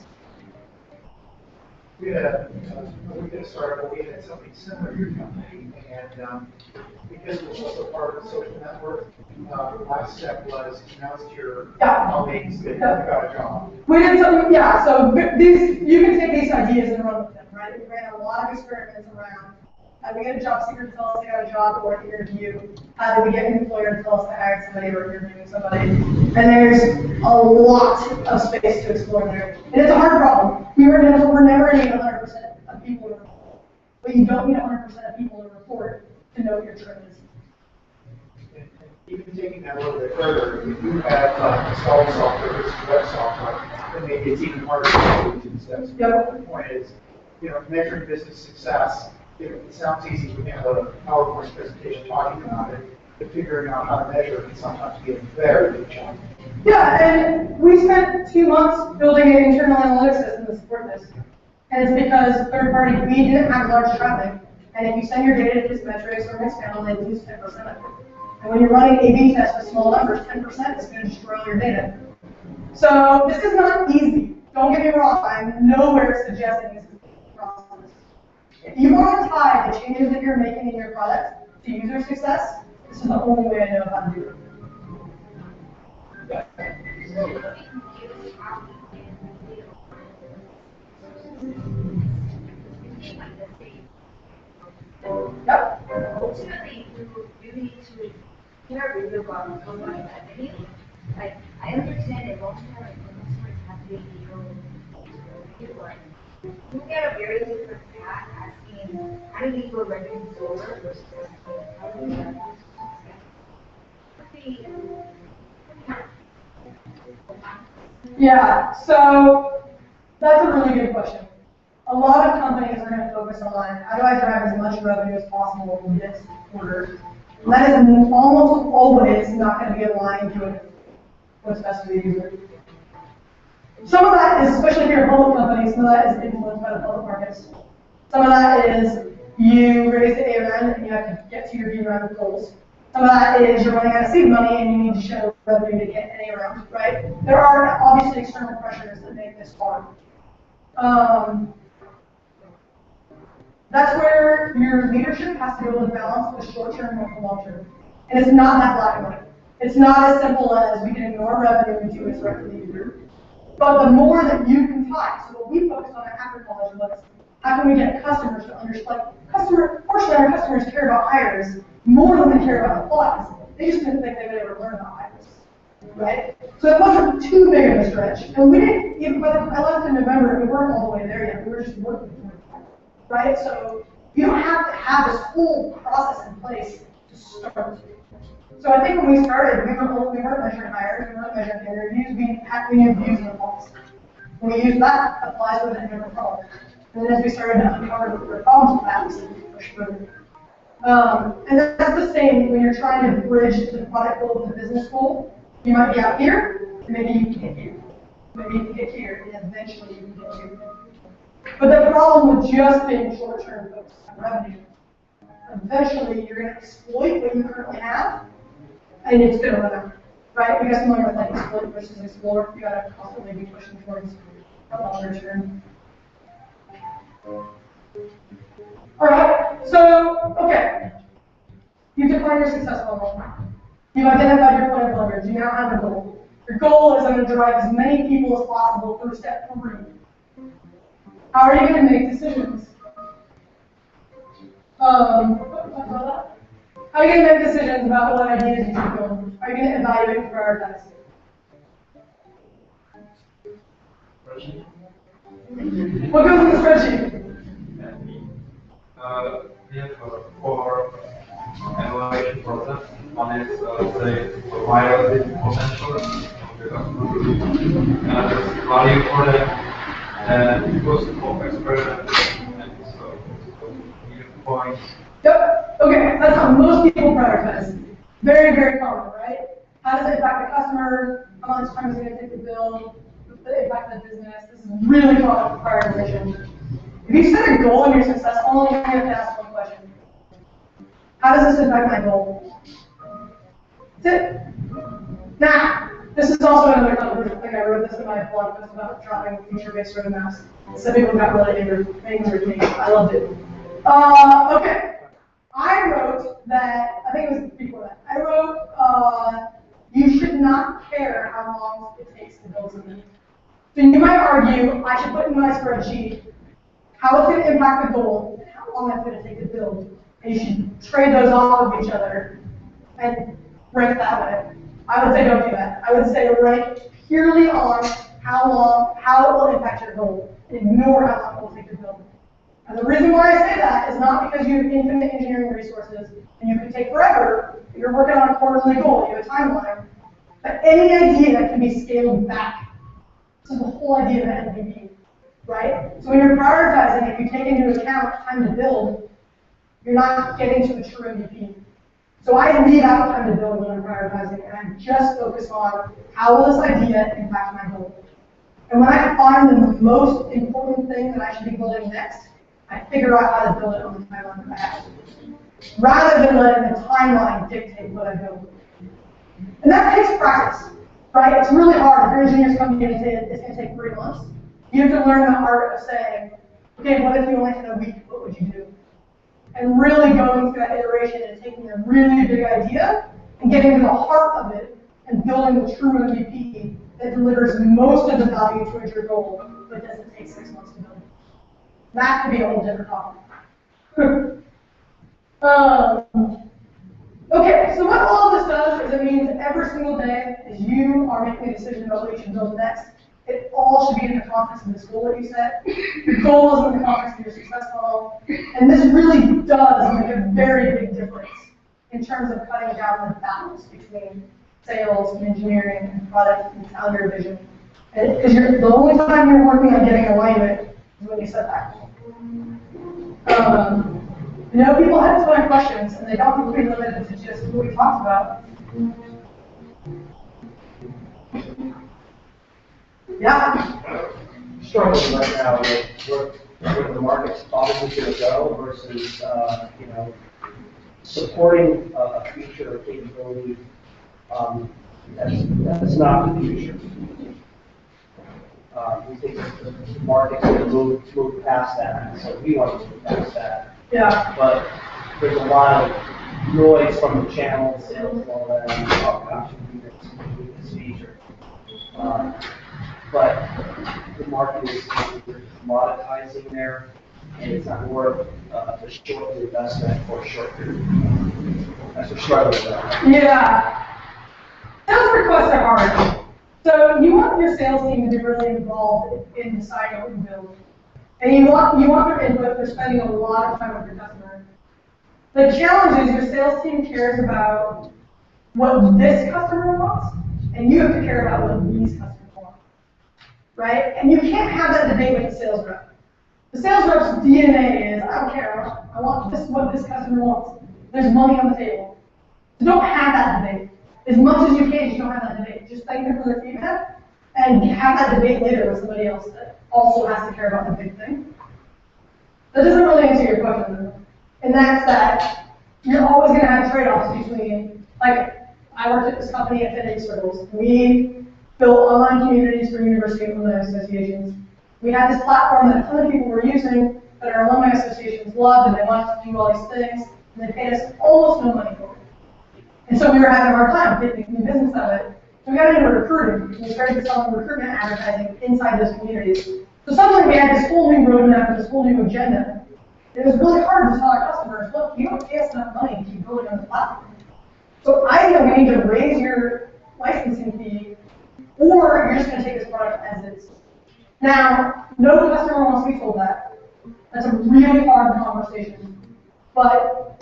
We did a startup, we had something similar to your company, and because it was also part of the social network, the last step was announce to your colleagues that you got a job. We did something, yeah, so you can take these ideas and run with them, right? We ran a lot of experiments around how do we get a job seeker to tell us they got a job or an interview, how do we get an employer to tell us they hired somebody or interviewing somebody, and there's a lot of space to explore there. And it's a hard problem. We're never going to get 100% of people to report, but you don't need 100% of people to report to know what your trend is. Even taking that a little bit further, if you have installed software versus web software, then maybe it's even harder to do these steps. Yep. The point is, measuring business success, it sounds easy when you have a PowerPoint presentation talking about it, but figuring out how to measure it can sometimes be a very big challenge. Yeah, and we spent 2 months building an internal analytics system to support this. And it's because we didn't have large traffic. And if you send your data to this metrics or Mixpanel, they lose 10% of it. And when you're running A/B tests with small numbers, 10% is going to destroy your data. So this is not easy. Don't get me wrong. I'm nowhere suggesting this is a process. If you want to tie the changes that you're making in your product to user success, this is the only way I know how to do it. Yep. Ultimately, you need to care about how much revenue. Like, I understand that long-term customers have to be your you get a very different path asking how do we go revenue forward versus how do we revenue Yeah, so that's a really good question. A lot of companies are going to focus focus on how do I drive as much revenue as possible this quarter. And that is almost always not going to be aligned to what's best for the user. Some of that is, especially if you're a public company, some of that is influenced by the public markets. Some of that is you raise the A round and you have to get to your B round goals. Some of that is you're running out of seed money and you need to show revenue to get an A round, right? There are obviously external pressures that make this hard. That's where your leadership has to be able to balance the short term with the long term. And it's not that black and white. It's not as simple as we can ignore revenue and do what's right for the user. But the more that you can tie, so what we focused on after college was how can we get customers to understand, fortunately our customers care about hires more than they care about applies. They just didn't think they would ever learn about hires, right? So it wasn't too big of a stretch. And we didn't, even by the time I left in November, we weren't all the way there yet. We were just working towards that, right? So you don't have to have this whole process in place to start. So I think when we started, we weren't measuring hires, we weren't measuring interviews, we knew views and applies. When we used that, applies would have never problem. And then as we started to uncover the problems with that, we started to push further. And that's the same when you're trying to bridge the product goal with the business goal. You might be out here, and maybe you can get here. Maybe you can get here, and eventually you can get here. But the problem with just being short-term focused on revenue, eventually you're going to exploit what you currently have, and it's going to run out, right? You guys familiar with like exploit versus explore? You got to constantly be pushing towards a longer term. All right. So, okay. You've defined your success level. You've identified your point of leverage. You now have a goal. Your goal is I'm going to drive as many people as possible through step 3. How are you going to make decisions? How are you going to make decisions about what ideas you should build? Are you going to evaluate and prioritize? What goes in the spreadsheet? We have 4 evaluation process. One is, say, viral potential of the customer. There's value for that, cost of experiment, and so points. Yep. Okay, that's how most people prioritize. Very, very common, right? How does it impact the customer? How much time is it going to take to build? The impact of the business. This is really common for prioritization. If you set a goal and you're successful, you have to ask one question. How does this impact my goal? That's it. Now, this is also another controversial thing. I wrote this in my blog post about dropping feature-based roadmaps. Some people got really angry with me. I loved it. Okay. I wrote that, I think it was before that. I wrote, you should not care how long it takes to build something. So you might argue, I should put in my spreadsheet how it's going to impact the goal, and how long it's going to take to build. And you should trade those off of each other and rank that way. I would say don't do that. I would say rank purely on how it will impact your goal, and ignore how long it will take to build. And the reason why I say that is not because you have infinite engineering resources and you can take forever. If you're working on a quarterly goal, you have a timeline. But any idea that can be scaled back. This is the whole idea of an MVP, right? So when you're prioritizing, if you take into account time to build, you're not getting to a true MVP. So I leave out time to build when I'm prioritizing, and I just focus on how will this idea impact my goal. And when I find the most important thing that I should be building next, I figure out how to build it on the timeline that I have. Rather than letting the timeline dictate what I build. And that takes practice, right? It's really hard. If your engineers come to you and say it's going to take 3 months, you have to learn the art of saying, okay, what if you only had a week? What would you do? And really going through that iteration and taking a really big idea and getting to the heart of it and building the true MVP that delivers most of the value towards your goal, but doesn't take 6 months to build. That could be a whole different topic. Okay, so what all of this does is it means every single day as you are making a decision about what you should build next, it all should be in the context of this goal that you set. Your goal is in the context of your success model. And this really does make a very big difference in terms of cutting down the balance between sales and engineering and product and founder vision. Because the only time you're working on getting alignment is when you set that goal. You know, people have a ton of questions, and they don't have to be limited to just what we talked about. Yeah. Struggling right now with where the market's probably going to go versus, supporting a feature or capability that's not the future. We think the market's going to move past that, so we want to move past that. Yeah. But there's a lot of noise from the channel, sales, and all that. Oh gosh, we need this feature. But the market is commoditizing there, and it's not worth the short investment for a short period. That's what struggling with that. Yeah. Sales requests are hard. So you want your sales team to be really involved in deciding what you build. And you want their input. They're spending a lot of time with your customer. The challenge is your sales team cares about what this customer wants, and you have to care about what these customers want. Right? And you can't have that debate with the sales rep. The sales rep's DNA is, I don't care, I want what this customer wants. There's money on the table. So don't have that debate. As much as you can, just don't have that debate. Just thank them for their feedback, and have that debate later with somebody else that also has to care about the big thing. That doesn't really answer your question, though. And that's that you're always going to have trade-offs between, like, I worked at this company, Affinity Circles. We built online communities for university alumni associations. We had this platform that a ton of people were using, that our alumni associations loved, and they wanted to do all these things, and they paid us almost no money for it. And so we were having a hard time getting new business out of it. So we got into recruiting. We started selling recruitment advertising inside those communities. So suddenly we had this whole new roadmap, this whole new agenda. It was really hard to tell our customers, look, you don't pay us enough money to keep building on the platform. So either we need to raise your licensing fee, or you're just going to take this product as is. Now, no customer wants to be told that. That's a really hard conversation. But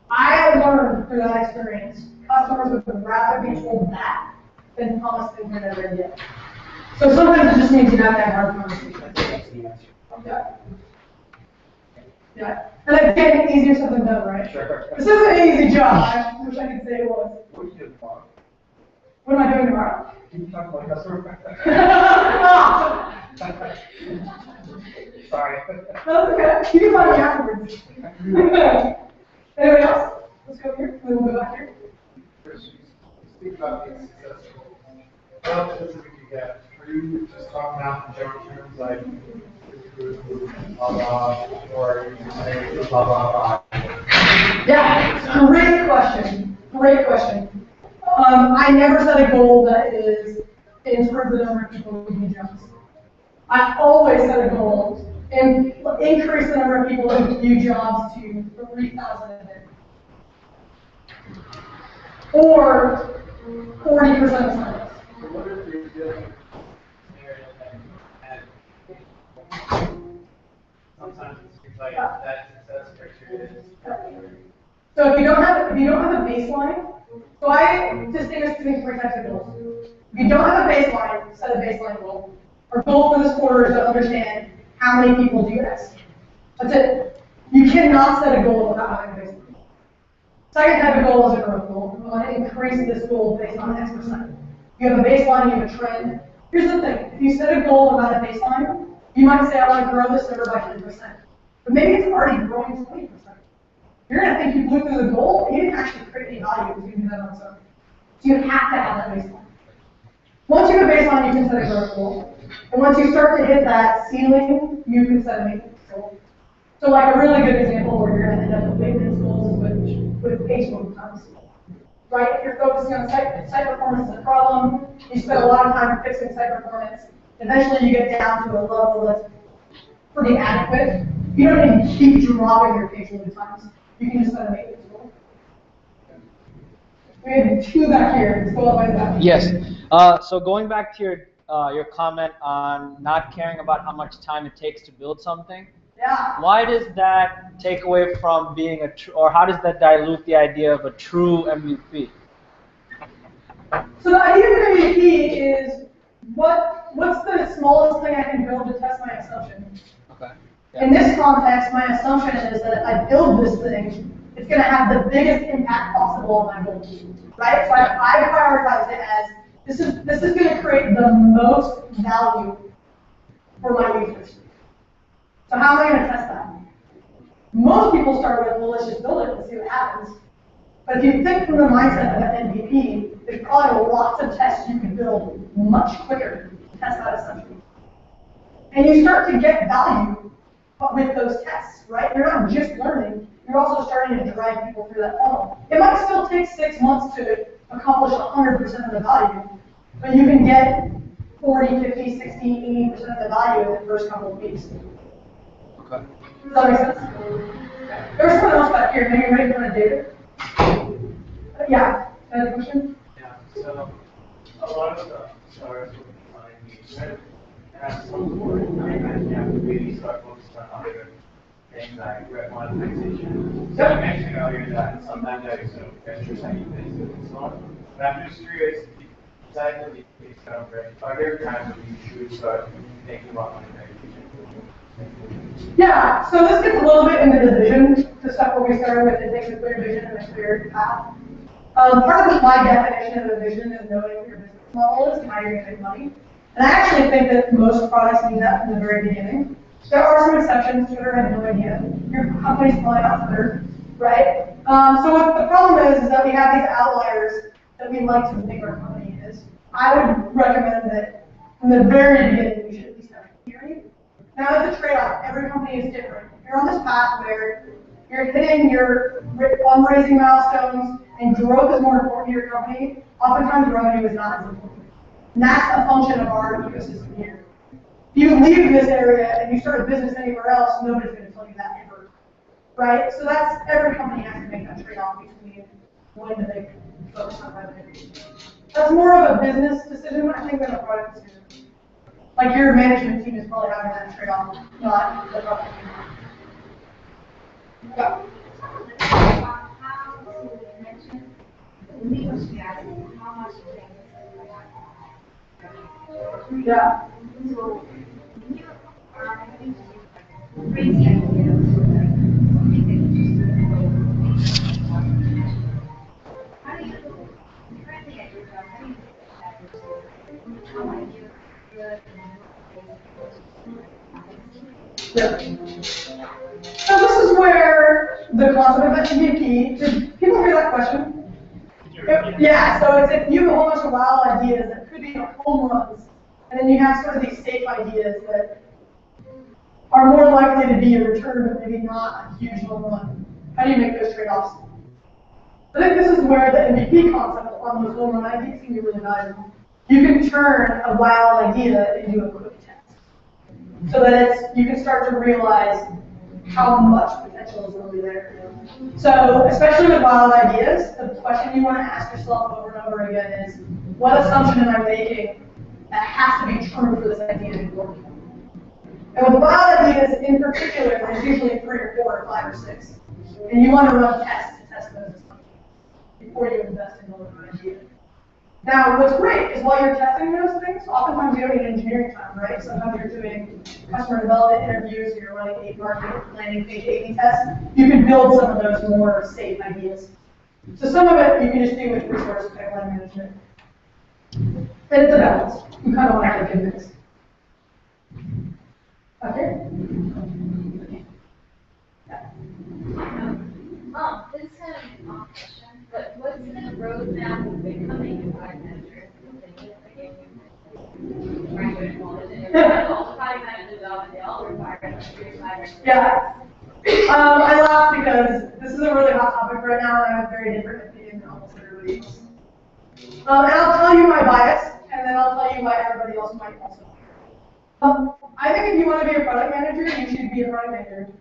I have learned through that experience, customers would rather be told that than promise things they're never going to get. So sometimes it just means you have to have hard conversations. Yeah. Yeah. And again, easier said than done, right? Sure. This isn't an easy job. I wish I could say it was. What are you doing tomorrow? What am I doing tomorrow? Can you talk about customer? Sorry. That's okay. You can find me afterwards. Anybody else? Let's go here. Then we'll go back here. Speak about being successful. What specific you get? Are you just talking out in general terms like blah blah, or are you just saying blah blah blah? Yeah, great question. Great question. I never set a goal that is improve the number of people who do jobs. I always set a goal and increase the number of people who do jobs to 3,000 a day. Or 40% of startups. So what if you're dealing with scenarios and sometimes it seems like that success criteria is So if you don't have a baseline, so I distinguish between three types of goals. If you don't have a baseline, set a baseline goal. Our goal for this quarter is to understand how many people do X. That's it. You cannot set a goal without having a baseline. Second type of goal is a growth goal. We want to increase this goal based on X percent. You have a baseline, you have a trend. Here's the thing, if you set a goal without a baseline, you might say, I want to grow this number by 10%. But maybe it's already growing 20%. You're going to think you blew through the goal, and you didn't actually create any value because you do that on its own. So you have to have that baseline. Once you have a baseline, you can set a growth goal. And once you start to hit that ceiling, you can set a maintenance goal. So like a really good example where you're going to end up with maintenance goals with page load times. Right? If you're focusing on site performance is a problem, you spend a lot of time fixing site performance, eventually you get down to a level that's pretty adequate. You don't need to keep dropping your page load times. You can just set a maintenance goal. We have two back here. Let's go all the way back. Yes. So going back to your comment on not caring about how much time it takes to build something. Yeah. Why does that take away from being or how does that dilute the idea of a true MVP? So the idea of MVP is what's the smallest thing I can build to test my assumption? Okay. In this context, my assumption is that if I build this thing, it's going to have the biggest impact possible on my goal, right? So I prioritize it as this is going to create the most value for my users. So how am I going to test that? Most people start with, well, let's just build it and see what happens. But if you think from the mindset of an MVP, there's probably lots of tests you can build much quicker to test that assumption. And you start to get value with those tests, right? You're not just learning, you're also starting to drive people through that funnel. It might still take 6 months to accomplish 100% of the value, but you can get 40, 50, 60, 80% of the value in the first couple of weeks. Okay. Does that make sense? There was someone else back here, maybe ready for David? Yeah, any question? Yeah, so a lot of stuff starts with engagement. And at some point, I imagine you have to really start focusing on other things like web monetization. So you mentioned earlier that sometimes there is no extra side things and so on. But I'm just curious, besides the discovery, are there times when you should start thinking about monetization? Yeah, so this gets a little bit into the vision, the stuff where we started with it takes a clear vision and a clear path. Part of my definition of a vision is knowing what your business model is and how you're going to make money. And I actually think that most products need that from the very beginning. There are some exceptions. Twitter had no idea. Your company's flying out Twitter, right? So what the problem is that we have these outliers that we like to think our company is. I would recommend that from the very beginning we should at least have a theory. Now, it's a trade-off. Every company is different. You're on this path where you're hitting your fundraising milestones and growth is more important to your company. Oftentimes, revenue is not as important. And that's a function of our ecosystem here. If you leave this area and you start a business anywhere else, nobody's going to tell you that ever. Right? So that's, every company has to make that trade-off between when do they focus on revenue. That's more of a business decision, I think, than a product decision. Like your management team is probably having that trade-off, not the product team. Yeah. Yeah. Crazy ideas. How do you currently at your job? How do you get that? How are you good? Yeah. So this is where the concept of MVP, did people hear that question? Yeah, so it's if you have a whole bunch of wild ideas that could be home runs, and then you have sort of these safe ideas that are more likely to be a return, but maybe not a huge home run. How do you make those trade-offs? I think this is where the MVP concept on those home run ideas can be really valuable. You can turn a wild idea into a quick test, so that you can start to realize how much potential is really there. So, especially with wild ideas, the question you want to ask yourself over and over again is, what assumption am I making that has to be true for this idea to work? And with wild ideas in particular, there's usually 3 or 4 or 5 or 6. And you want to run tests to test those assumptions before you invest in an idea. Now, what's great is while you're testing those things, oftentimes you don't need engineering time, right? Sometimes you're doing customer development interviews, you're running a market landing page A/B tests. You can build some of those more safe ideas. So some of it you can just do with resource pipeline management. And it's a balance. You kind of want to have a good mix. Okay? Yeah. This is kind of an off question, but what's the roadmap of becoming a product manager? All the product managers out, they all require 3 5 Yeah. I laugh because this is a really hot topic right now, and I have a very different opinion than almost everybody else. And I'll tell you my bias, and then I'll tell you why everybody else might also. I think if you want to be a product manager, you should be a product manager.